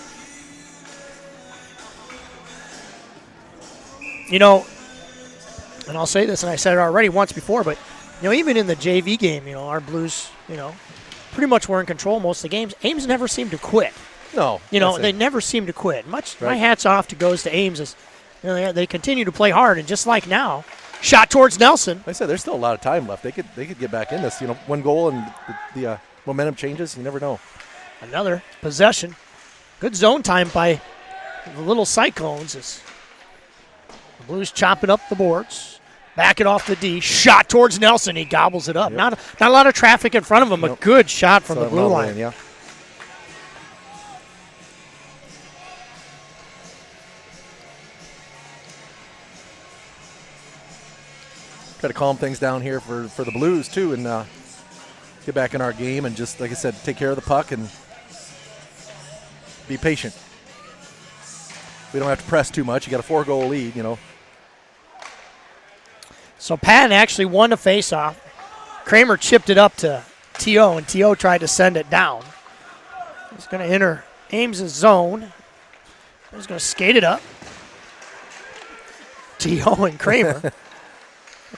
And I'll say this, and I said it already once before, but even in the JV game, our Blues, pretty much were in control most of the games. Ames never seemed to quit. no, They never seem to quit. My Right. hats off goes to Ames as they continue to play hard, and just like now, shot towards Nelson. like I said, there's still a lot of time left. They could get back in this. One goal and the momentum changes. You never know. Another possession. Good zone time by the little Cyclones as the Blues chopping up the boards. Back it off the D. Shot towards Nelson. He gobbles it up. Yep. Not a lot of traffic in front of him. Nope. A good shot from So the that blue went all line. in, yeah. Got to calm things down here for the Blues too, and get back in our game and just, like I said, take care of the puck and be patient. We don't have to press too much. You got a 4-goal lead, So Patton actually won the faceoff. Kramer chipped it up to T.O., and T.O. tried to send it down. He's going to enter Ames' zone. He's going to skate it up. T.O. and Kramer.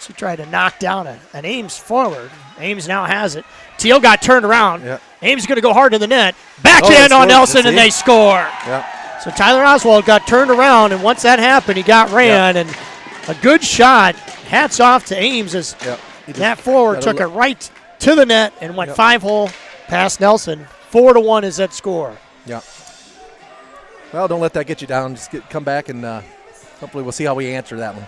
He tried to knock down an Ames forward. Ames now has it. T.O. got turned around. Yeah. Ames going to go hard to the net. Backhand on good. Nelson, and See? they score. Yeah. So Tyler Oswald got turned around, and once that happened, he got ran, and a good shot. Hats off to Ames as that forward took it right to the net and went 5-hole past Nelson. 4-1 is that score. Yeah. Well, don't let that get you down. Just come back, and hopefully we'll see how we answer that one.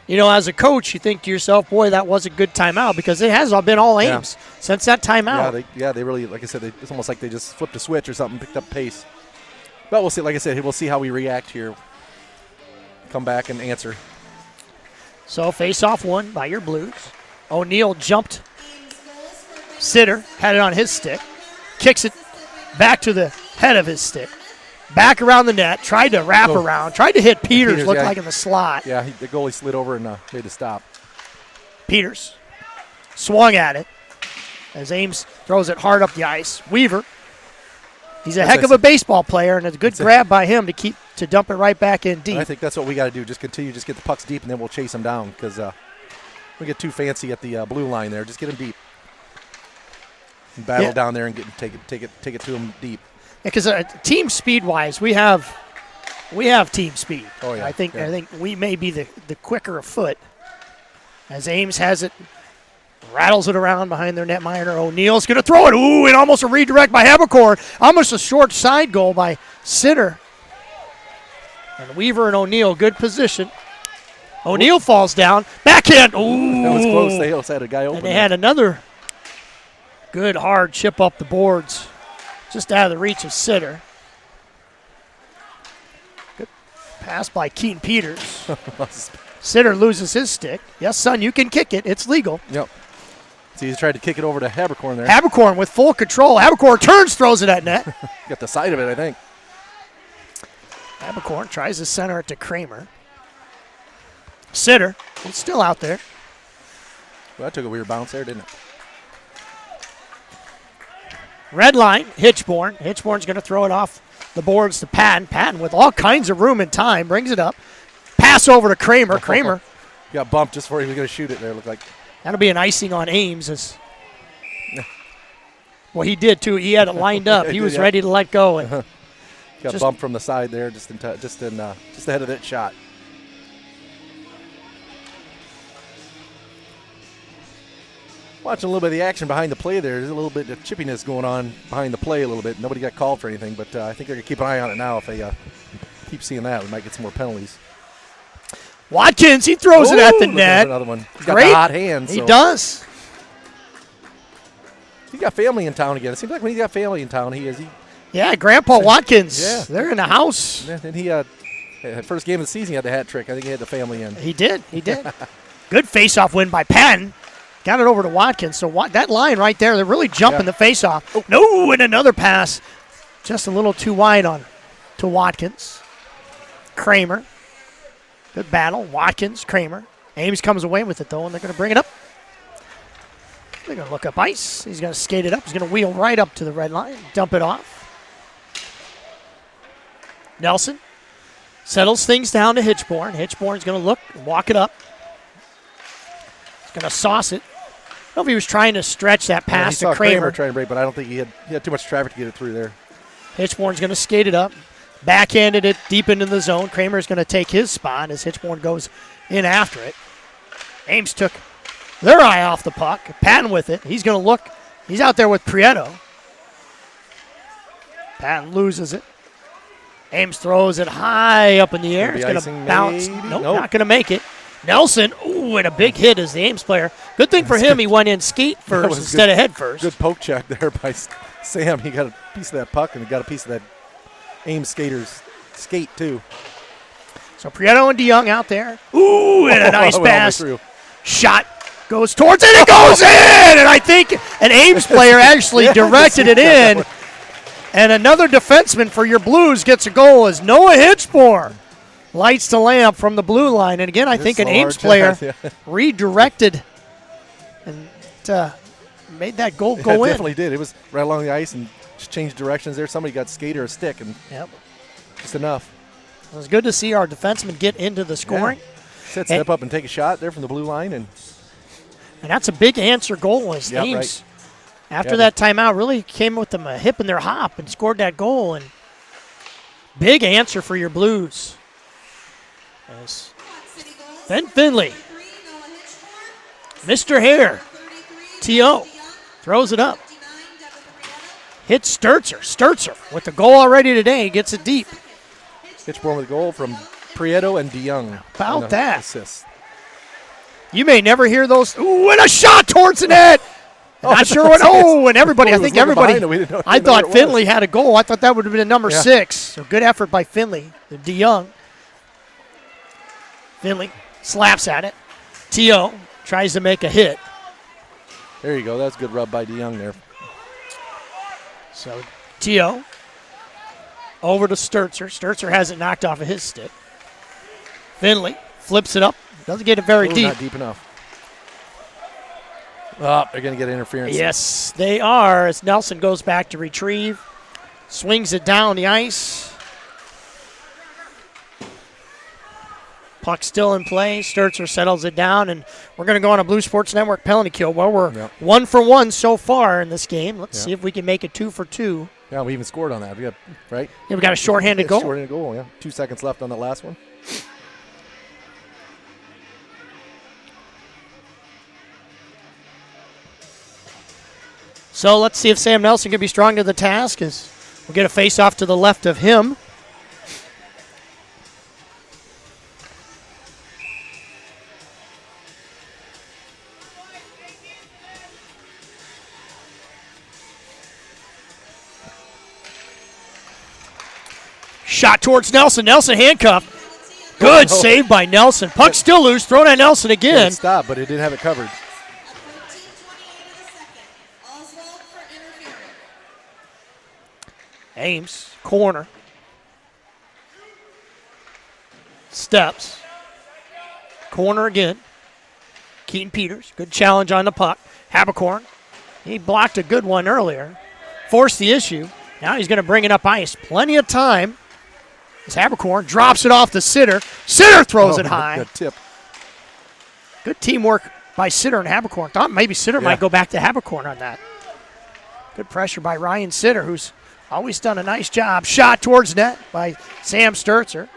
As a coach, you think to yourself, boy, that was a good timeout because it has all been all Ames since that timeout. They really, like I said, it's almost like they just flipped a switch or something, picked up pace. But we'll see. Like I said, we'll see how we react here. Come back and answer. So face-off won by your Blues. O'Neal jumped. Sitter had it on his stick. Kicks it back to the head of his stick. Back around the net. Tried to wrap around. Tried to hit Peters, looked like in the slot. Yeah, the goalie slid over and made the stop. Peters swung at it as Ames throws it hard up the ice. Weaver, he's a heck of a baseball player, and it's a good grab by him to dump it right back in deep. I think that's what we got to do. Just continue, just get the pucks deep, and then we'll chase them down because we get too fancy at the blue line there. Just get them deep, and battle down there and take it to them deep. Because team speed-wise, we have team speed. Oh yeah, I think we may be the quicker of foot. As Ames has it, rattles it around behind their netminder. O'Neal's going to throw it. Ooh, and almost a redirect by Habercorn. Almost a short side goal by Sitter. And Weaver and O'Neal, good position. O'Neal falls down. Backhand. Ooh. That was close. They almost had a guy open. And they had another good hard chip up the boards, just out of the reach of Sitter. Pass by Keaton Peters. Sitter loses his stick. Yes, son, you can kick it. It's legal. Yep. See, he's tried to kick it over to Habercorn there. Habercorn with full control. Habercorn turns, throws it at net. Got the side of it, I think. Habercorn tries to center it to Kramer. Sitter, he's still out there. Well, that took a weird bounce there, didn't it? Red line, Hitchborn. Hitchborn's going to throw it off the boards to Patton. Patton with all kinds of room and time brings it up. Pass over to Kramer. Kramer. Got bumped just before he was going to shoot it there, looked like. That'll be an icing on Ames. Well, he did too. He had it lined up. He was ready to let go. And got bumped from the side there, just ahead of that shot. Watching a little bit of the action behind the play there. There's a little bit of chippiness going on behind the play a little bit. Nobody got called for anything, but I think they're going to keep an eye on it now. If they keep seeing that, we might get some more penalties. Watkins, he throws it at the net. Another one. He's got the hot hands. He does. He's got family in town again. It seems like when he's got family in town, he is. Yeah, Grandpa Watkins. Yeah. They're in the house. And he first game of the season, he had the hat trick. I think he had the family in. He did. Good face-off win by Patton. Got it over to Watkins. So that line right there, they're really jumping the face-off. Oh. No, and another pass. Just a little too wide to Watkins. Kramer. Good battle. Watkins, Kramer. Ames comes away with it, though, and they're going to bring it up. They're going to look up ice. He's going to skate it up. He's going to wheel right up to the red line, dump it off. Nelson settles things down to Hitchborn. Hitchborn's going to look and walk it up. He's going to sauce it. I don't know if he was trying to stretch that pass to Kramer. Trying to break, but I don't think he had too much traffic to get it through there. Hitchborn's going to skate it up. Backhanded it deep into the zone. Kramer's going to take his spot as Hitchborn goes in after it. Ames took their eye off the puck. Patton with it. He's going to look. He's out there with Prieto. Patton loses it. Ames throws it high up in the air. It's going to bounce. Nope, not going to make it. Nelson, ooh, and a big hit as the Ames player. Good thing for him, he went in skate first instead of head first. Good poke check there by Sam. He got a piece of that puck, and he got a piece of that Ames skater's skate, too. So Prieto and DeYoung out there. Ooh, and a nice pass. Shot goes towards it. It goes in! And I think an Ames player actually directed it in. And another defenseman for your Blues gets a goal as Noah Hitchborn lights the lamp from the blue line. And again, I think an Ames player redirected and made that goal go in. It definitely did. It was right along the ice and just changed directions there. Somebody got skate or a stick, and just enough. It was good to see our defensemen get into the scoring. Yeah. Step up and take a shot there from the blue line. And that's a big answer goal as Ames, after that timeout, really came with them a hip in their hop and scored that goal. And big answer for your Blues. As Ben Finley, Mr. Hare, T.O. throws it up. Hits Sturzer. Sturzer with the goal already today, gets it deep. Hitchborn with a goal from Prieto and DeYoung. About that. Assist. You may never hear those. Ooh, and a shot towards the net. Not sure what. Oh, and everybody. I think everybody. I thought Finley had a goal. I thought that would have been number 6. So good effort by Finley. DeYoung. Finley slaps at it. T.O. tries to make a hit. There you go. That's a good rub by DeYoung there. So T.O. over to Sturzer. Sturzer has it knocked off of his stick. Finley flips it up. Doesn't get it very deep. Not deep enough. Oh, they're going to get interference. Yes, they are. As Nelson goes back to retrieve. Swings it down the ice. Puck still in play. Sturzer settles it down, and we're going to go on a Blue Sports Network penalty kill. Well, we're 1 for 1 so far in this game. Let's see if we can make it 2 for 2. Yeah, we even scored on that. We got right. Yeah, we got a shorthanded goal. Shorthanded goal. Yeah, 2 seconds left on that last one. So let's see if Sam Nelson can be strong to the task as we'll get a face-off to the left of him. Shot towards Nelson. Nelson handcuffed. Good Oh, no. save by Nelson. Puck still loose. Thrown at Nelson again. Stop, but it didn't have it covered. At 13:28 of the second, Oswald for interference. Ames, corner. Steps. Corner again. Keaton Peters, good challenge on the puck. Habercorn, he blocked a good one earlier. Forced the issue. Now he's going to bring it up ice. Plenty of time. As Habercorn drops it off to Sitter. Sitter throws it high. Good tip. Good teamwork by Sitter and Habercorn. Thought maybe Sitter might go back to Habercorn on that. Good pressure by Ryan Sitter, who's always done a nice job. Shot towards net by Sam Sturzer.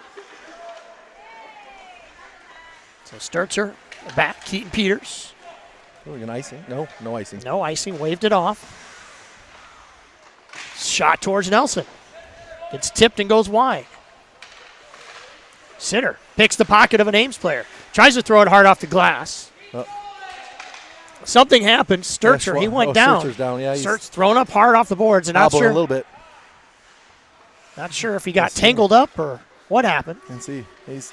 So Sturzer back. Keaton Peters. Oh, an icing? No, no icing. No icing. Waved it off. Shot towards Nelson. Gets tipped and goes wide. Sitter picks the pocket of an Ames player. Tries to throw it hard off the glass. Something happened. Sturzer, he went down. Sturtzer's down. Yeah, Sturz thrown up hard off the boards, and not hobbling sure, a little bit. not sure if he got tangled up or what happened. And see, he's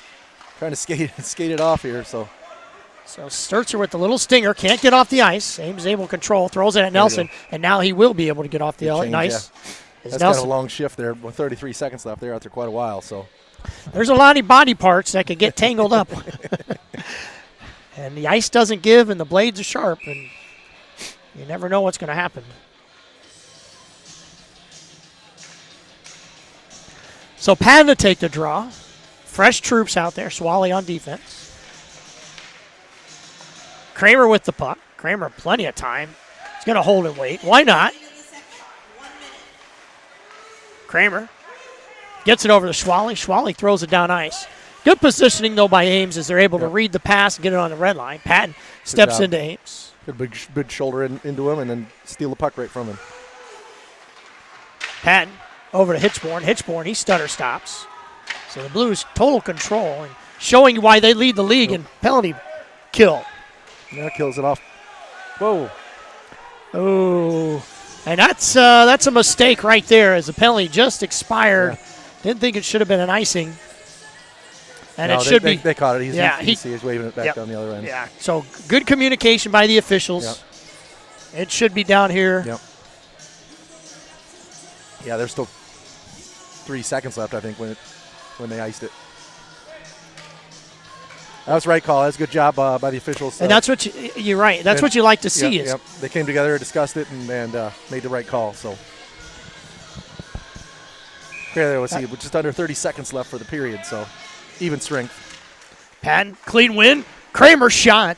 trying to skate it off here. So So Sturzer with the little stinger, can't get off the ice. Ames able to control, throws it at Nelson, and now he will be able to get off the change, ice. that's kind of a long shift there. With 33 seconds left, they're out there quite a while. So There's a lot of body parts that could get tangled up. And the ice doesn't give, and the blades are sharp, and you never know what's going to happen. So Patton to take the draw. Fresh troops out there. Swally on defense. Kramer with the puck. Kramer plenty of time. He's going to hold and wait. Why not? Kramer gets it over to Swally. Swally throws it down ice. Good positioning, though, by Ames as they're able to read the pass and get it on the red line. Patton steps into Ames. good big shoulder into him and then steal the puck right from him. Patton over to Hitchborn. Hitchborn, he stutter stops. So the Blues total control and showing why they lead the league in penalty kill. Yeah, kills it off. Whoa. Oh, and that's a mistake right there as the penalty just expired. Yeah. Didn't think it should have been an icing. And No, it should be. They caught it. He's He's waving it back down the other end. Yeah, so good communication by the officials. Yep. It should be down here. Yep. Yeah, there's still 3 seconds left, I think, when they iced it. That was the right call. That's a good job by the officials. And that's what you're right. That's what you like to see. Yep. They came together, discussed it, and made the right call. So, okay, let's see. Just under 30 seconds left for the period. So, even strength. Patton, clean win. Kramer shot.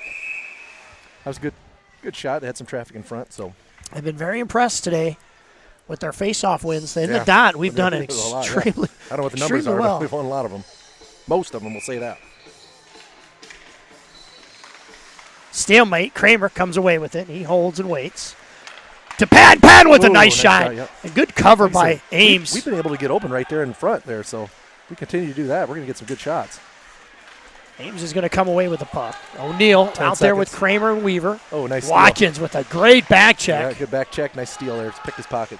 That was a good shot. They had some traffic in front. So, I've been very impressed today with our face-off wins. In Yeah. the dot, we've done it There's a lot, yeah. extremely. I don't know what the numbers extremely are, well. but we've won a lot of them. Most of them, we'll say that. Stalemate. Kramer comes away with it. He holds and waits. To Patton. Patton with a Ooh, nice nice shot. shot, yep. A good cover by Like I said, Ames. We've been able to get open right there in front there. So, if we continue to do that, we're going to get some good shots. Ames is going to come away with the puck. O'Neal 10 out there with seconds. Kramer and Weaver. Oh, nice steal. Watkins with a great back Yeah, check. good back check. Nice steal there. Picked his pocket.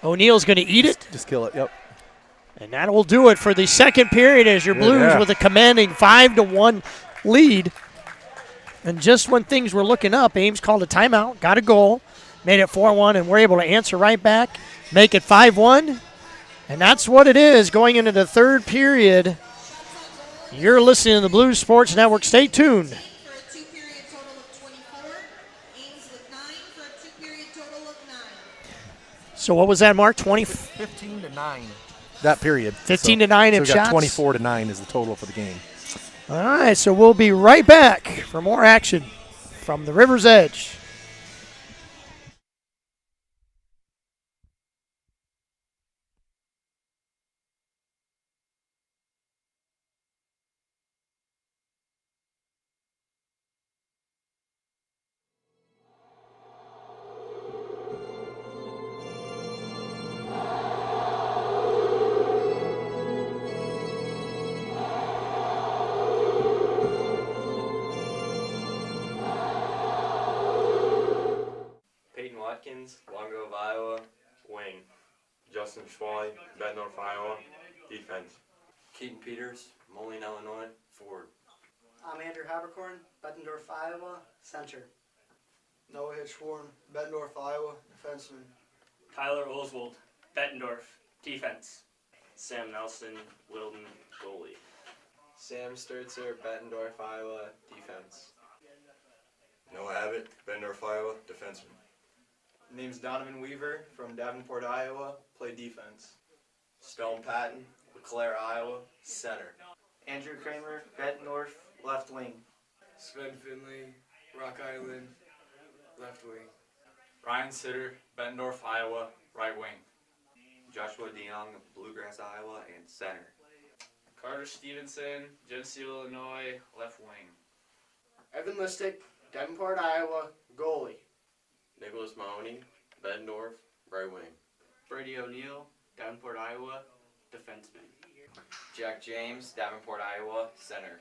O'Neal's going to eat it. Just kill it. Yep. And that will do it for the second period as your Blues with a commanding 5-1 lead. And just when things were looking up, Ames called a timeout, got a goal, made it 4-1, and we're able to answer right back, make it 5-1. And that's what it is going into the third period. You're listening to the Blues Sports Network. Stay tuned. For a two-period total of 24. Ames with 9 for a two-period total of 9. So what was that, Mark? 15 to 9. That period. 15 to 9 so in we got shots? 24 to 9 is the total for the game. All right, so we'll be right back for more action from the River's Edge. Peyton Watkins, Long Grove, Iowa, wing. Justin Schwally, Bednorth, Iowa, defense. Keaton Peters, Moline, Illinois, forward. I'm Andrew Habercorn, Bettendorf, Iowa, center. Noah Hitchhorn, Bettendorf, Iowa, defenseman. Tyler Oswald, Bettendorf, defense. Sam Nelson, Wilton, goalie. Sam Sturzer, Bettendorf, Iowa, defense. Noah Abbott, Bettendorf, Iowa, defenseman. Name's Donovan Weaver from Davenport, Iowa, play defense. Stone Patton, LeClaire, Iowa, center. Andrew Kramer, Bettendorf, left wing. Sven Finley, Rock Island, left wing. Ryan Sitter, Bettendorf, Iowa, right wing. Joshua DeYoung, Bluegrass, Iowa, and center. Carter Stevenson, Genesee, Illinois, left wing. Evan Listick, Davenport, Iowa, goalie. Nicholas Mahoney, Bettendorf, right wing. Brady O'Neill, Davenport, Iowa, defenseman. Jack James, Davenport, Iowa, center.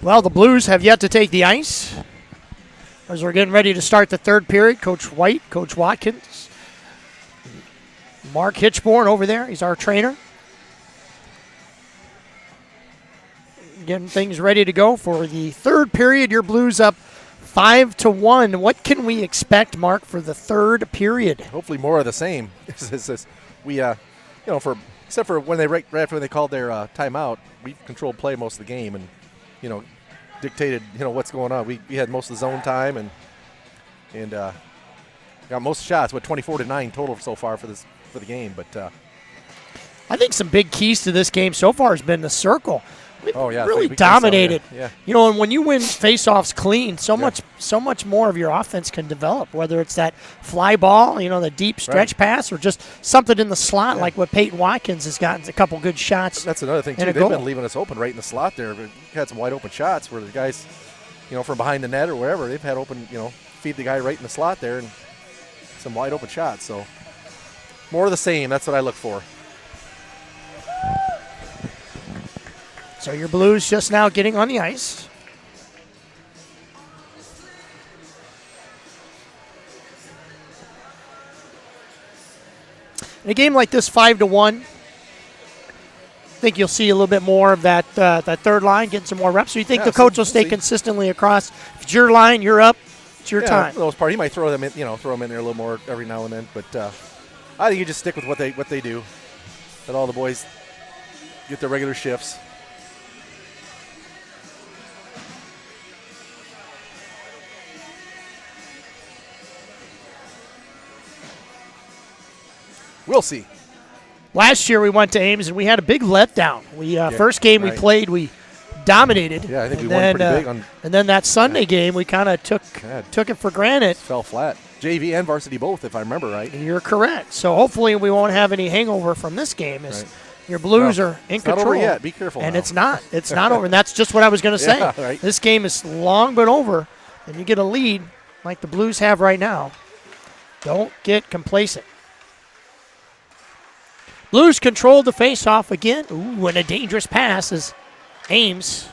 Well, the Blues have yet to take the ice. As we're getting ready to start the third period, Coach White, Coach Watkins, Mark Hitchborn over there. He's our trainer. Getting things ready to go for the third period. Your Blues up 5-1. What can we expect, Mark, for the third period? Hopefully more of the same. We, except for when right after they called their timeout, we controlled play most of the game and, dictated, what's going on. We had most of the zone time and got most shots. 24-9 total so far for the game. But I think some big keys to this game so far has been the circle. We've really we dominated. Yeah. And when you win faceoffs clean, so much more of your offense can develop, whether it's that fly ball, the deep stretch pass, or just something in the slot like what Peyton Watkins has gotten a couple good shots. That's another thing, too. They've been leaving us open right in the slot there. We've had some wide open shots where the guys, from behind the net or wherever, they've had open, feed the guy right in the slot there and some wide open shots. So more of the same. That's what I look for. So your Blues just now getting on the ice. In a game like this, 5-1, I think you'll see a little bit more of that third line, getting some more reps. So you think the coach will stay consistently across? If it's your line, you're up. It's your time. For the most part, he might throw them in, throw them in there a little more every now and then. But I think you just stick with what they do. Let all the boys get their regular shifts. We'll see. Last year we went to Ames and we had a big letdown. First game we played, we dominated. Yeah, I think we won pretty big on. And then that Sunday game, we kind of took it for granted. Fell flat. JV and varsity both, if I remember right. You're correct. So hopefully we won't have any hangover from this game. Your Blues are in control. Not over yet. Be careful. And now. it's not. It's not over. And that's just what I was going to say. Yeah, right. This game is long but over, and you get a lead like the Blues have right now. Don't get complacent. Blues controlled the faceoff again. Ooh, and a dangerous pass as Ames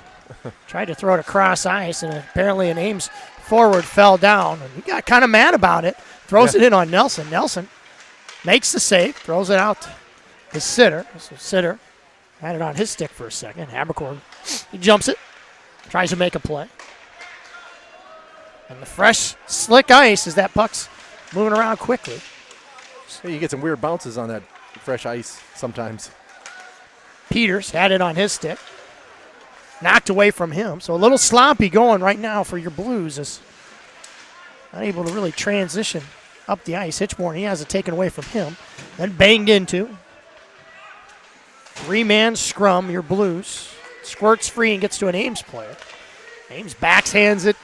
tried to throw it across ice, and apparently an Ames forward fell down. And he got kind of mad about it. Throws it in on Nelson. Nelson makes the save, throws it out to Sitter. So Sitter had it on his stick for a second. Habercorn, he jumps it, tries to make a play. And the fresh, slick ice as that puck's moving around quickly. Hey, you get some weird bounces on that fresh ice sometimes. Peters had it on his stick. Knocked away from him. So a little sloppy going right now for your Blues. Is not able to really transition up the ice. Hitchborn, he has it taken away from him. Then banged into. 3-man scrum, your Blues. Squirts free and gets to an Ames player. Ames backhands it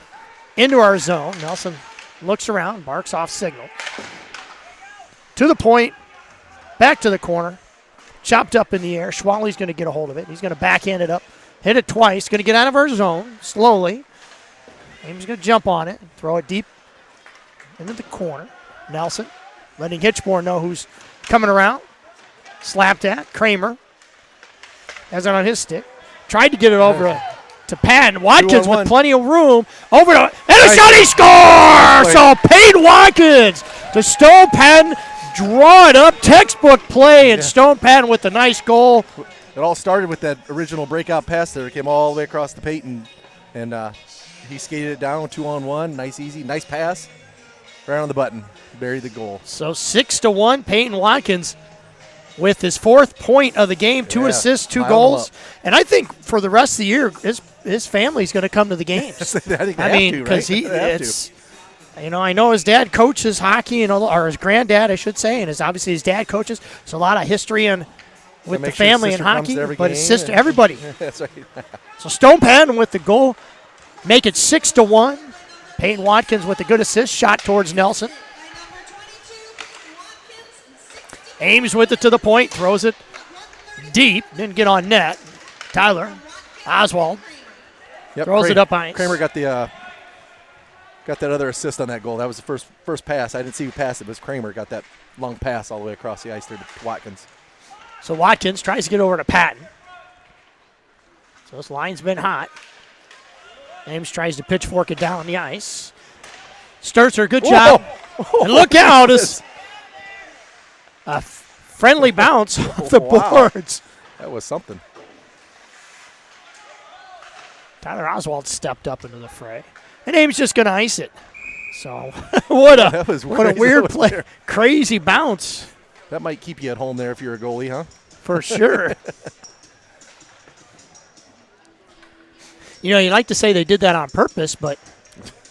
into our zone. Nelson looks around, barks off signal. To the point. Back to the corner. Chopped up in the air. Schwally's going to get a hold of it. He's going to backhand it up. Hit it twice. Going to get out of our zone slowly. Ames going to jump on it. Throw it deep into the corner. Nelson letting Hitchborn know who's coming around. Slapped at. Kramer has it on his stick. Tried to get it over to Patton. Watkins with plenty of room. Over to, and a shot, he scores! So Peyton Watkins to Stone Patton. Draw it up, textbook play, and Stone Patton with the nice goal. It all started with that original breakout pass there. It came all the way across the Peyton, and he skated it down 2-on-1. Nice, easy, nice pass. Right on the button. Buried the goal. So 6-1, Peyton Watkins with his 4th point of the game, 2 assists, 2 goals. And I think for the rest of the year, his family's going to come to because it's. I know his dad coaches hockey, or his granddad, I should say, and obviously his dad coaches. There's a lot of history with the family in hockey, but his sister, everybody. That's right. So Stone Patton with the goal, make it 6-1. Peyton Watkins with a good assist, shot towards Nelson. Ames with it to the point, throws it deep, didn't get on net. Tyler Oswald throws it up ice. Kramer got that other assist on that goal. That was the first pass. I didn't see who passed it, but it was Kramer got that long pass all the way across the ice there to Watkins. So Watkins tries to get over to Patton. So this line's been hot. Ames tries to pitchfork it down the ice. Sturzer, good job. And look out, as a friendly bounce off the boards. That was something. Tyler Oswald stepped up into the fray. And Ames just going to ice it. So what a weird play. There. Crazy bounce. That might keep you at home there if you're a goalie, huh? For sure. You like to say they did that on purpose, but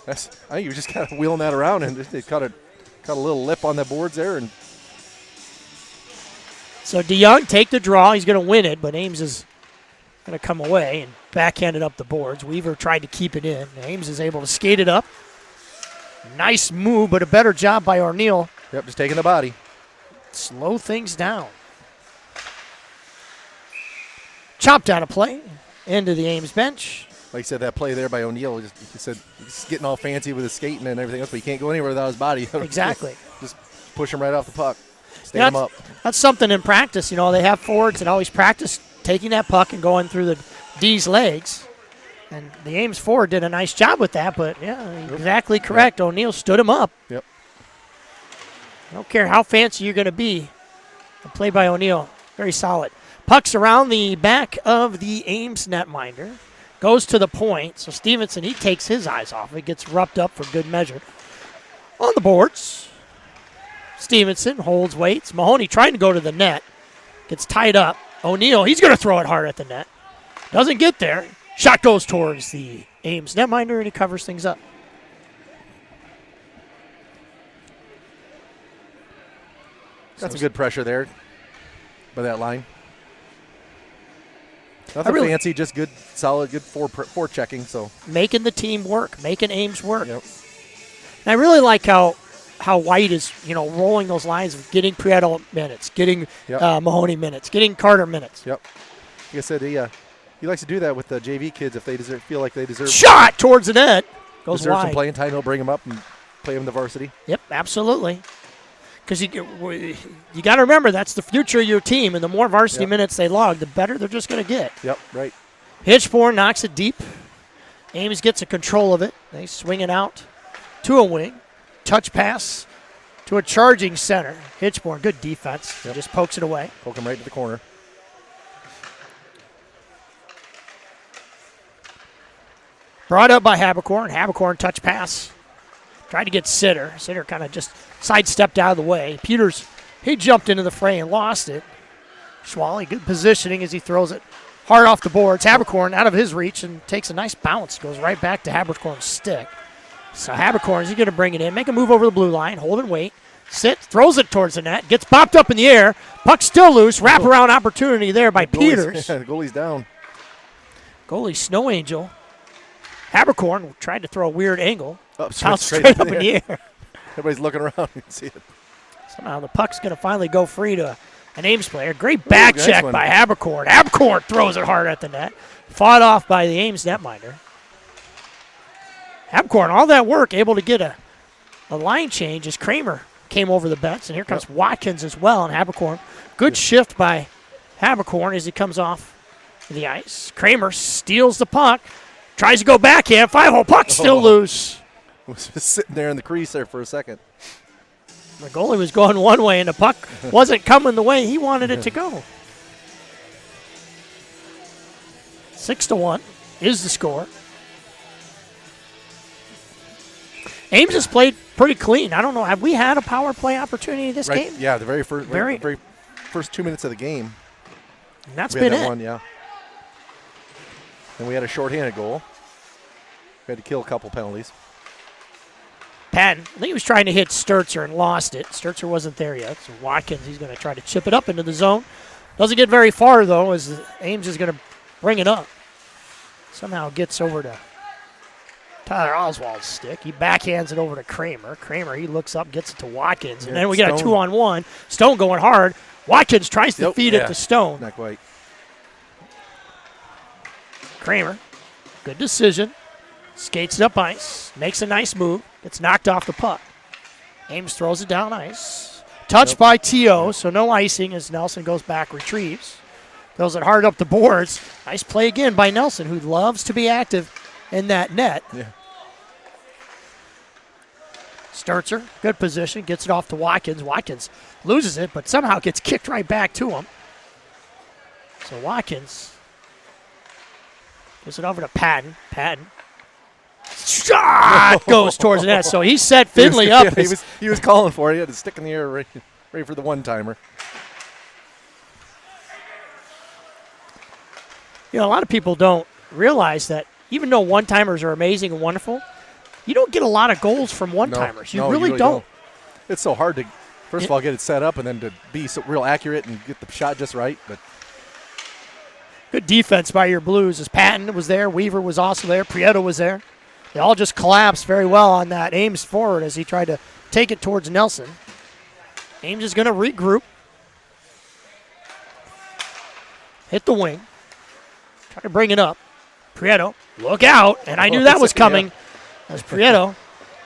I think you were just kind of wheeling that around, and they cut a little lip on the boards there. And so DeYoung take the draw. He's going to win it, but Ames is going to come away and backhand it up the boards. Weaver tried to keep it in. Ames is able to skate it up. Nice move, but a better job by O'Neill. Yep, just taking the body. Slow things down. Chopped out a play into the Ames bench. Like you said, that play there by O'Neill, he said he's getting all fancy with his skating and everything else, but he can't go anywhere without his body. Exactly. Just push him right off the puck. Stand him up. That's something in practice. They have forwards that always practice taking that puck and going through the D's legs. And the Ames forward did a nice job with that, but, exactly correct. Yep. O'Neill stood him up. Yep. I don't care how fancy you're going to be. The play by O'Neill, very solid. Puck's around the back of the Ames netminder. Goes to the point. So Stevenson, he takes his eyes off it. Gets roughed up for good measure. On the boards, Stevenson holds waits. Mahoney trying to go to the net. Gets tied up. O'Neill, he's going to throw it hard at the net. Doesn't get there. Shot goes towards the Ames netminder, and he covers things up. Got some good pressure there by that line. Nothing fancy, just good, solid, good forechecking. So making the team work, making Ames work. Yep. And I really like how White is, rolling those lines of getting Prieto minutes, getting Mahoney minutes, getting Carter minutes. Yep. Like I said, he likes to do that with the JV kids if they feel like they deserve. Shot towards the net. Goes deserve wide. Some playing time. He'll bring them up and play them in the varsity. Yep, absolutely. Because you got to remember, that's the future of your team, and the more varsity minutes they log, the better they're just going to get. Yep, right. Hitchborn knocks it deep. Ames gets a control of it. They swing it out to a wing. Touch pass to a charging center. Hitchborn, good defense. Yep. Just pokes it away. Poke him right to the corner. Brought up by Habercorn. Habercorn touch pass. Tried to get Sitter. Sitter kind of just sidestepped out of the way. Peters, he jumped into the fray and lost it. Schwally, good positioning as he throws it hard off the boards. Habercorn out of his reach and takes a nice bounce. Goes right back to Habercorn's stick. So Habercorn, is he going to bring it in? Make a move over the blue line. Hold and wait. Sit, throws it towards the net. Gets popped up in the air. Puck still loose. Wraparound opportunity there by Peters. The goalie's down. Goalie Snow Angel. Habercorn tried to throw a weird angle. Straight up in the air. Everybody's looking around and see it. Somehow the puck's going to finally go free to an Ames player. Great back check by Habercorn. Habercorn throws it hard at the net. Fought off by the Ames netminder. Habercorn, all that work, able to get a line change as Kramer came over the bets. And here comes Watkins as well. And Habercorn, good shift by Habercorn as he comes off the ice. Kramer steals the puck. Tries to go backhand. 5-hole puck still loose. Was just sitting there in the crease there for a second. The goalie was going one way, and the puck wasn't coming the way he wanted it to go. 6-1 is the score. Ames has played pretty clean. I don't know. Have we had a power play opportunity this game? Yeah, the very first 2 minutes of the game. And that's been it. One, yeah. And we had a shorthanded goal. We had to kill a couple penalties. Patton, I think he was trying to hit Sturzer and lost it. Sturzer wasn't there yet. So Watkins, he's going to try to chip it up into the zone. Doesn't get very far, though, as Ames is going to bring it up. Somehow gets over to Tyler Oswald's stick. He backhands it over to Kramer. Kramer, he looks up, gets it to Watkins. And then we got a 2-on-1. Stone going hard. Watkins tries to feed it to Stone. Not quite. Kramer, good decision. Skates it up ice. Makes a nice move. Gets knocked off the puck. Ames throws it down ice. Touched by T.O., so no icing as Nelson goes back, retrieves. Throws it hard up the boards. Nice play again by Nelson, who loves to be active in that net. Yeah. Sturzer, good position, gets it off to Watkins. Watkins loses it, but somehow gets kicked right back to him. So Watkins gives it over to Patton. Patton shot goes towards the net. So he set Finley up. Yeah, he was calling for it. He had to stick in the air ready for the one-timer. You know, a lot of people don't realize that even though one-timers are amazing and wonderful, you don't get a lot of goals from one-timers. No, you really don't. It's so hard to, first of all, get it set up and then to be so real accurate and get the shot just right. But good defense by your Blues as Patton was there. Weaver was also there. Prieto was there. They all just collapsed very well on that Ames forward as he tried to take it towards Nelson. Ames is going to regroup. Hit the wing. Try to bring it up. Prieto, look out. And I knew that was coming. As Prieto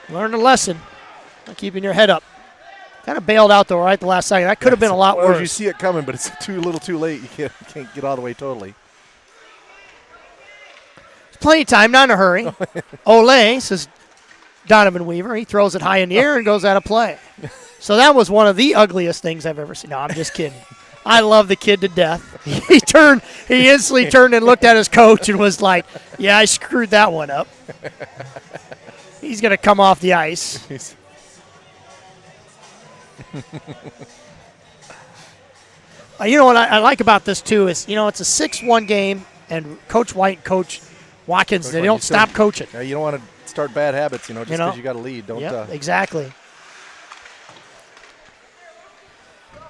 learned a lesson on keeping your head up. Kind of bailed out, though, right at the last second. That could have been a lot worse. You see it coming, but it's too little too late. You can't get all the way totally. There's plenty of time, not in a hurry. Ole, says Donovan Weaver. He throws it high in the air and goes out of play. So that was one of the ugliest things I've ever seen. No, I'm just kidding. I love the kid to death. He instantly turned and looked at his coach and was like, yeah, I screwed that one up. He's going to come off the ice. You know what I like about this, too, is, you know, it's a 6-1 game, and Coach White and Coach Watkins, they don't stop coaching. Yeah, you don't want to start bad habits, just because you got a lead. Don't. Yeah, exactly.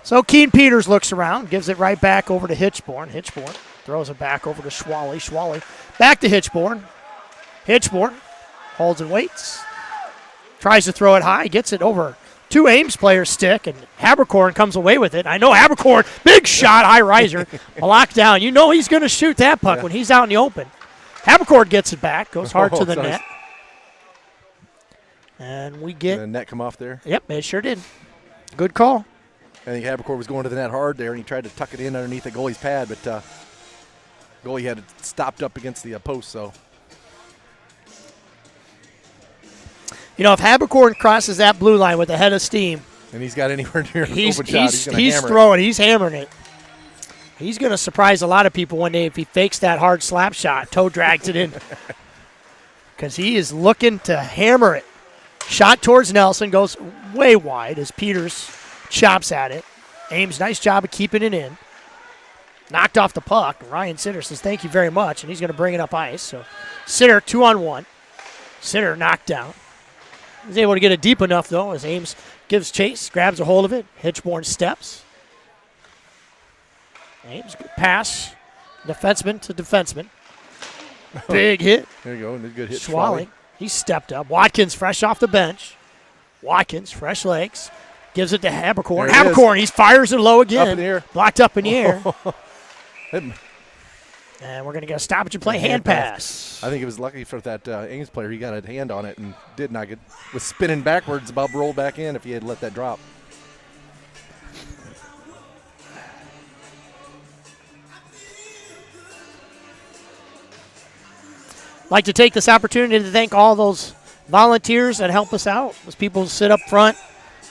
So Keene Peters looks around, gives it right back over to Hitchborn. Hitchborn throws it back over to Schwally. Schwally back to Hitchborn. Hitchborn holds and waits. Tries to throw it high, gets it over two Ames players' stick, and Habercorn comes away with it. I know Habercorn, big shot, high riser, a lockdown. You know he's going to shoot that puck when he's out in the open. Habercorn gets it back, goes hard to the net. And we get... Did the net come off there? Yep, it sure did. Good call. I think Habercorn was going to the net hard there, and he tried to tuck it in underneath the goalie's pad, but goalie had it stopped up against the post, so... You know, if Habercorn crosses that blue line with a head of steam, and he's got anywhere near an open shot, he's going to hammer throwing, he's hammering it. He's going to surprise a lot of people one day if he fakes that hard slap shot, toe drags it in. Because he is looking to hammer it. Shot towards Nelson, goes way wide as Peters chops at it. Ames, nice job of keeping it in. Knocked off the puck. Ryan Sitter says, thank you very much, and he's going to bring it up ice. So Sitter, 2-on-1. Sitter knocked down. He's able to get it deep enough, though, as Ames gives chase, grabs a hold of it. Hitchborn steps. Ames, good pass. Defenseman to defenseman. Big hit. There you go, good hit. Schwally. He stepped up. Watkins, fresh off the bench. Watkins, fresh legs. Gives it to Habercorn. Habercorn, he fires it low again. Up in the air. Blocked up in the air. Him. And we're going to get a stoppage and play hand pass. I think it was lucky for that Ames player. He got a hand on it and did knock it. Was spinning backwards, about rolled back in if he had let that drop. Like to take this opportunity to thank all those volunteers that help us out. Those people who sit up front,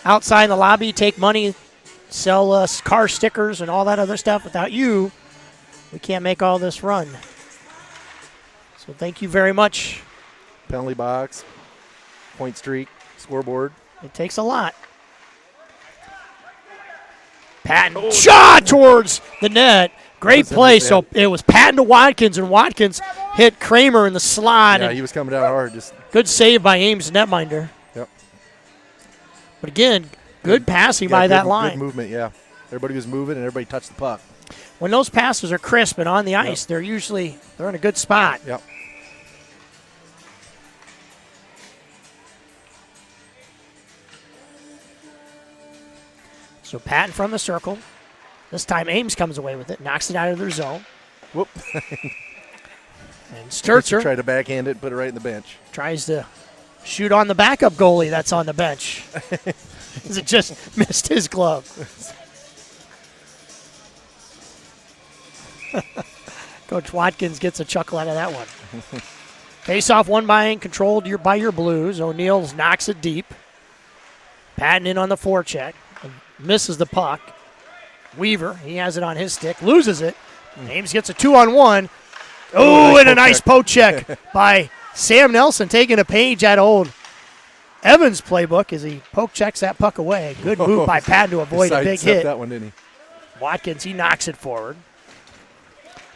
outside in the lobby, take money, sell us car stickers and all that other stuff. Without you, we can't make all this run. So thank you very much. Penalty box, point streak, scoreboard. It takes a lot. Patton shot towards the net. Great play. So it was Patton to Watkins, and Watkins hit Kramer in the slot. Yeah, he was coming down hard. Just good save by Ames netminder. Yep. But again, good passing by that line. Good movement, yeah. Everybody was moving and everybody touched the puck. When those passes are crisp and on the ice, they're in a good spot. Yep. So Patton from the circle. This time Ames comes away with it, knocks it out of their zone. Whoop. And Sturzer tried to backhand it, put it right in the bench. Tries to shoot on the backup goalie that's on the bench. It just missed his glove. Coach Watkins gets a chuckle out of that one. Face-off won by and controlled by your Blues. O'Neal knocks it deep. Patton in on the forecheck. Misses the puck. Weaver, he has it on his stick. Loses it. Ames gets a 2-on-1. Oh, and a nice poke check by Sam Nelson, taking a page out of old Evans' playbook as he poke checks that puck away. Good move by Patton to avoid a big hit. That one, didn't he? Watkins, he knocks it forward.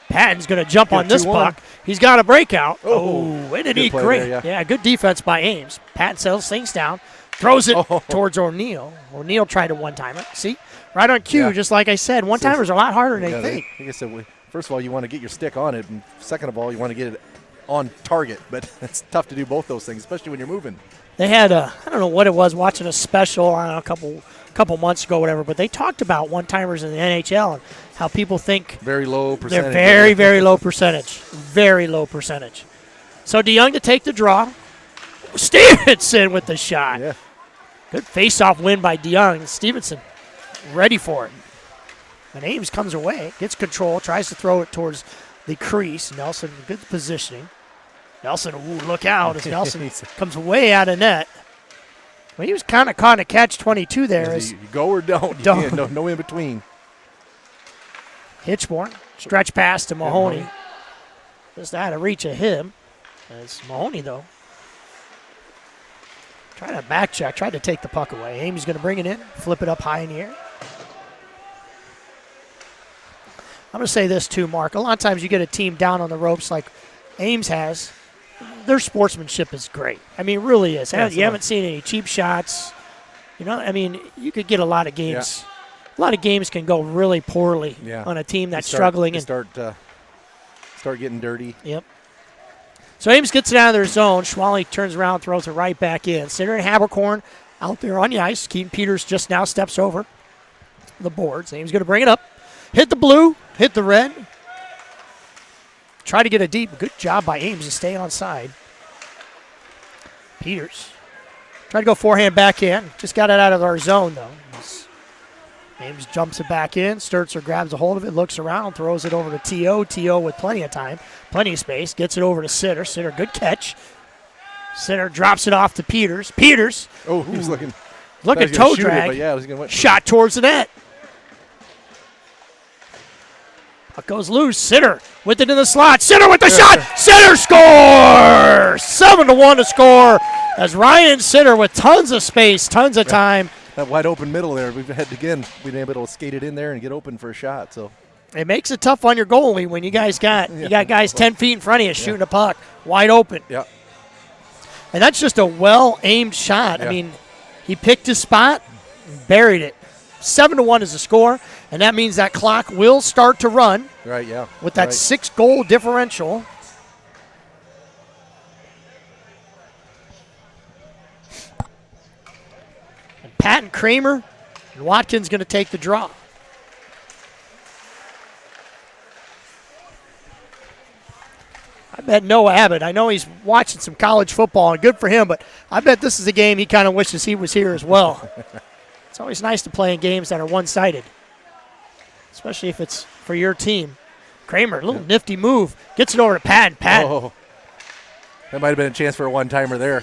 Patton's going to jump on this puck. He's got a breakout. Oh, and he great. There, yeah, good defense by Ames. Patton settles things down, throws it towards O'Neal. O'Neal tried a one-timer. See, right on cue, just like I said, one-timers are a lot harder than they think. Like I said, first of all, you want to get your stick on it, and second of all, you want to get it on target. But it's tough to do both those things, especially when you're moving. They had I don't know what it was, watching a special on a couple months ago, whatever, but they talked about one-timers in the NHL and how people think very low percentage. They're very, very low percentage. Very low percentage. So DeYoung to take the draw. Stevenson with the shot. Yeah. Good face-off win by DeYoung. Stevenson ready for it. And Ames comes away, gets control, tries to throw it towards the crease. Nelson, good positioning. Nelson, ooh, look out as Nelson comes way out of net. Well, he was kind of caught in a catch-22 there. You go or don't. No in between. Hitchborn, stretch pass to Mahoney. Just out of reach of him. As Mahoney, though, trying to back check, tried to take the puck away. Ames going to bring it in, flip it up high in the air. I'm going to say this too, Mark. A lot of times you get a team down on the ropes like Ames has. Their sportsmanship is great. I mean, it really is. Yeah, you haven't seen any cheap shots. You know, I mean, you could get a lot of games. A lot of games can go really poorly on a team that's struggling. And start getting dirty. Yep. So Ames gets it out of their zone. Schwally turns around, throws it right back in. Center and Haberkorn out there on the ice. Keaton Peters just now steps over the boards. Ames going to bring it up. Hit the blue, hit the red. Try to get a deep. Good job by Ames to stay on side. Peters tried to go forehand backhand. Just got it out of our zone, though. Ames jumps it back in. Sturzer grabs a hold of it, looks around, throws it over to T.O. T.O. with plenty of time, plenty of space. Gets it over to Sitter. Sitter, good catch. Sitter drops it off to Peters. Peters. Oh, he was looking. Look at toe drag. But yeah, he was shot towards the net. Puck goes loose. Sitter with it in the slot. Sitter with the shot. Sitter scores! 7-1 to score as Ryan Sitter with tons of space, tons of time. That wide open middle there, we've had been able to skate it in there and get open for a shot. So it makes it tough on your goalie when you guys got guys 10 feet in front of you shooting a puck wide open. Yeah. And that's just a well-aimed shot. Yeah. I mean, he picked his spot, buried it. 7-1 is the score, and that means that clock will start to run. Right, yeah. With that 6-goal differential. And Patton, Kramer, and Watkins going to take the draw. I bet Noah Abbott, I know he's watching some college football, and good for him, but I bet this is a game he kind of wishes he was here as well. It's always nice to play in games that are one-sided, especially if it's for your team. Kramer, a little nifty move. Gets it over to Patton. Patton. Oh, that might have been a chance for a one-timer there.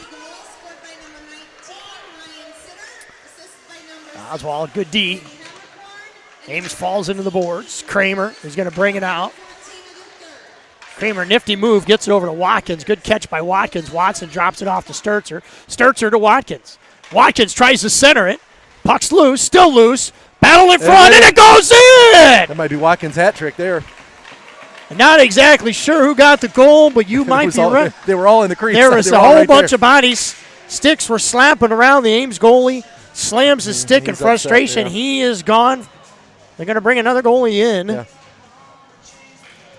Oswald, good D. Ames falls into the boards. Kramer is going to bring it out. Kramer, nifty move, gets it over to Watkins. Good catch by Watkins. Watson drops it off to Sturzer. Sturzer to Watkins. Watkins tries to center it. Puck's loose, still loose. Battle in front, and it goes in! That might be Watkins' hat trick there. Not exactly sure who got the goal, but you might be right. They were all in the crease. There was a whole bunch of bodies. Sticks were slapping around. The Ames goalie slams his stick in frustration. Upset, He is gone. They're going to bring another goalie in. Yeah.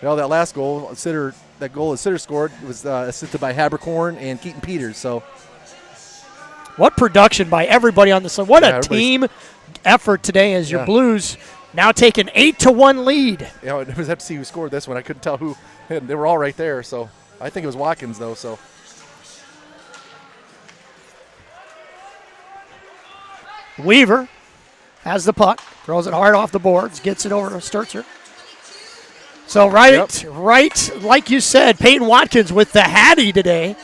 Well, that last goal, that goal that Sitter scored was assisted by Haberkorn and Keaton Peters. So, what production by everybody on the side. What a team effort today as your Blues now take an 8-1 lead. Yeah, I was have to see who scored this one. I couldn't tell who. They were all right there. So I think it was Watkins, though. So Weaver has the puck, throws it hard off the boards, gets it over to Sturzer. So right, like you said, Peyton Watkins with the Hattie today.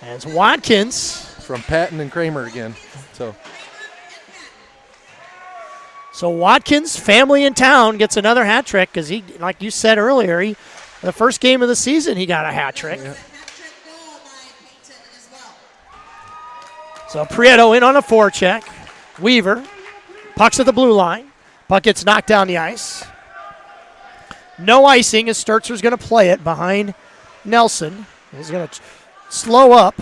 As Watkins. From Patton and Kramer again. So Watkins, family in town, gets another hat trick because he, like you said earlier, the first game of the season he got a hat trick. Yeah. So Prieto in on a forecheck. Weaver, puck's at the blue line. Puck gets knocked down the ice. No icing as Sturtzer's going to play it behind Nelson. He's going to slow up.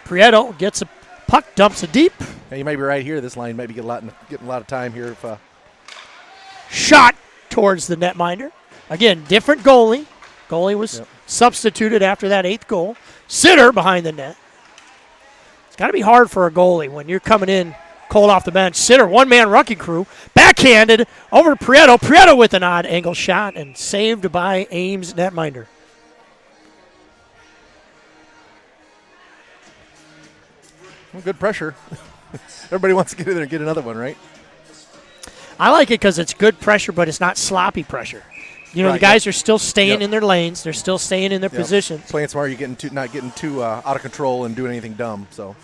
Prieto gets a puck, dumps it deep. Yeah, you might be right here. This line might be getting a lot of time here. If shot towards the netminder. Again, different goalie. Goalie was substituted after that 8th goal. Sitter behind the net. It's got to be hard for a goalie when you're coming in cold off the bench. Sitter, one-man rookie crew, backhanded over to Prieto. Prieto with an odd angle shot and saved by Ames netminder. Well, good pressure. Everybody wants to get in there and get another one, right? I like it because it's good pressure, but it's not sloppy pressure. You know, the guys are still staying in their lanes. They're still staying in their positions. Playing smart, you're not getting too out of control and doing anything dumb. So,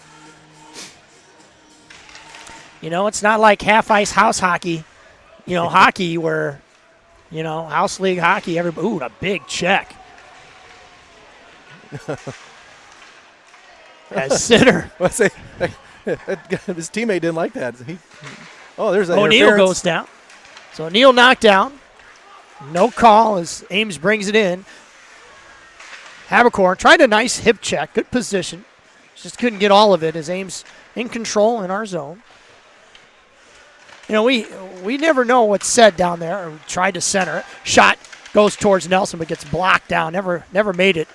you know, it's not like half-ice house hockey, hockey where, house league hockey, everybody, ooh, a big check. As Sitter. Let's say his teammate didn't like that. There's O'Neill goes down. So O'Neill knocked down. No call as Ames brings it in. Habercorn tried a nice hip check. Good position. Just couldn't get all of it as Ames in control in our zone. You know, we never know what's said down there. We tried to center it. Shot goes towards Nelson but gets blocked down. Never made it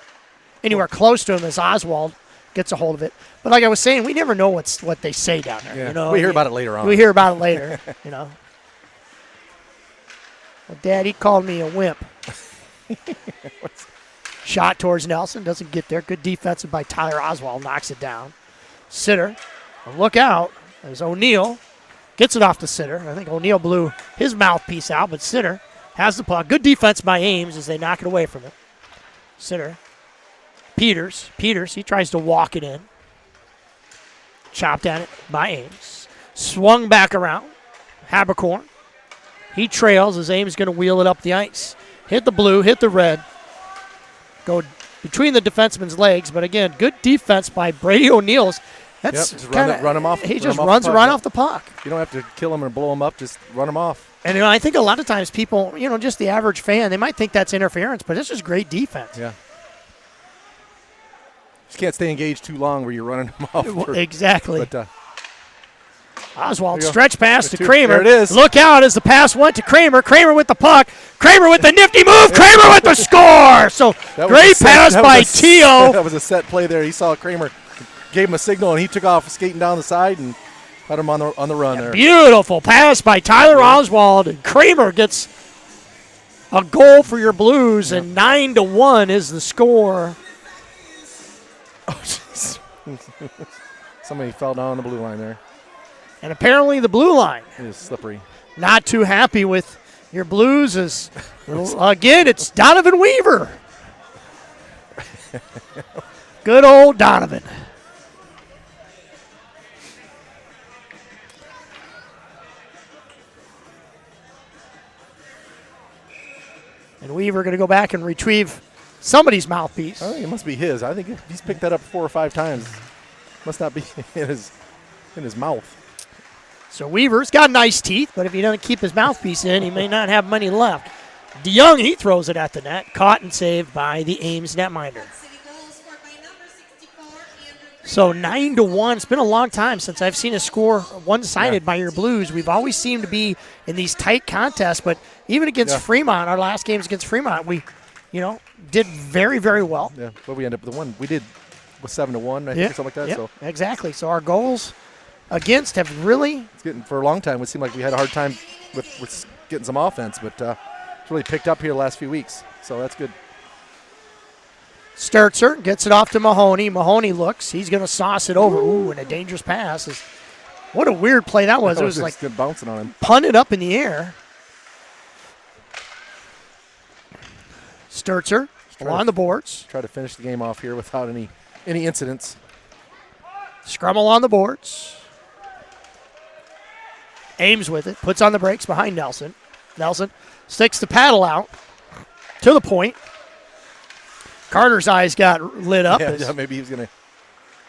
anywhere close to him as Oswald gets a hold of it. But like I was saying, we never know what they say down there. Yeah. You know, we hear about it later on. We hear about it later, Well, Dad, he called me a wimp. Shot towards Nelson. Doesn't get there. Good defensive by Tyler Oswald. Knocks it down. Sitter. Look out. There's O'Neill. Gets it off to Sitter. I think O'Neill blew his mouthpiece out, but Sitter has the puck. Good defense by Ames as they knock it away from him. Sitter. Peters, he tries to walk it in. Chopped at it by Ames. Swung back around. Habercorn. He trails as Ames going to wheel it up the ice. Hit the blue, hit the red. Go between the defenseman's legs, but again, good defense by Brady O'Neill. That's just run him off. He just runs right off the puck. You don't have to kill him or blow him up. Just run him off. And I think a lot of times people, just the average fan, they might think that's interference, but it's just great defense. Yeah. Just can't stay engaged too long where you're running him off. Exactly. But, Oswald stretch pass to Kramer. There it is. Look out as the pass went to Kramer. Kramer with the puck. Kramer with the nifty move. Kramer with the score. So great pass by Teo. That was a set play there. He saw Kramer, gave him a signal, and he took off skating down the side and had him on the run there. Beautiful pass by Tyler Oswald, and Kramer gets a goal for your Blues, and 9-1 is the score. Oh, jeez. Somebody fell down on the blue line there. And apparently the blue line It is slippery. not too happy with your Blues. As again, it's Donovan Weaver. Good old Donovan. And Weaver going to go back and retrieve somebody's mouthpiece. I think it must be his. I think he's picked that up 4 or 5 times. Must not be in his mouth. So Weaver's got nice teeth, but if he doesn't keep his mouthpiece in, he may not have money left. DeYoung, he throws it at the net. Caught and saved by the Ames netminder. So 9-1. It's been a long time since I've seen a score one-sided by your Blues. We've always seemed to be in these tight contests, but even against Fremont, our last games against Fremont, we, did very, very well. Yeah, but we ended up with the one we did was 7-1, I think, or something like that. Yep, So exactly. So our goals against have really. It's getting for a long time. It seemed like we had a hard time with getting some offense, but it's really picked up here the last few weeks. So that's good. Sturtzer gets it off to Mahoney. Mahoney looks. He's going to sauce it over. Ooh, and a dangerous pass. What a weird play that was. It was like good bouncing on him. Punted up in the air. Sturzer on the boards. Try to finish the game off here without any incidents. Scrummel on the boards. Ames with it. Puts on the brakes behind Nelson. Nelson sticks the paddle out to the point. Carter's eyes got lit up. Yeah, maybe he was going to.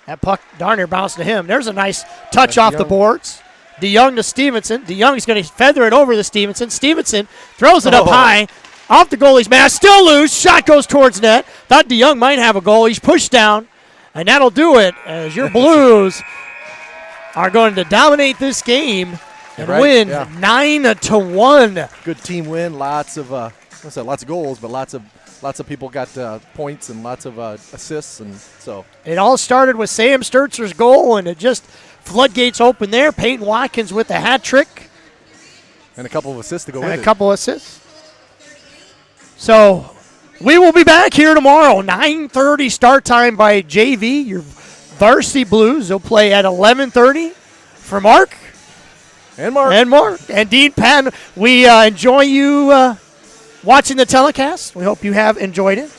That puck darn near bounced to him. There's a nice touch off the boards. DeYoung to Stevenson. DeYoung is going to feather it over to Stevenson. Stevenson throws it up high. Off the goalie's mask. Still loose. Shot goes towards net. Thought DeYoung might have a goal. He's pushed down. And that'll do it as your Blues are going to dominate this game and win 9-1. Good team win. Lots of lots of goals, but lots of people got points and lots of assists, and so it all started with Sam Sturzer's goal, and it just floodgates open there. Peyton Watkins with the hat trick and a couple of assists to go with it. A couple assists. So we will be back here tomorrow, 9:30 start time by JV. Your Varsity Blues will play at 11:30 for Mark. And Mark. And Dean Patton. We enjoy you watching the telecast. We hope you have enjoyed it.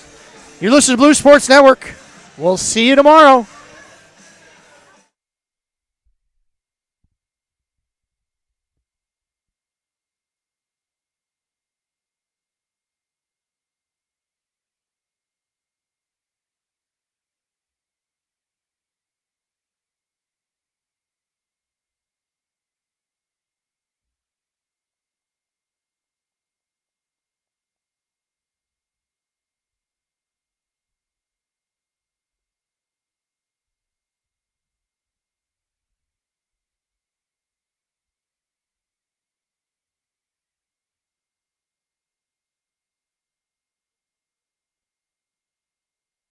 You're listening to Blue Sports Network. We'll see you tomorrow.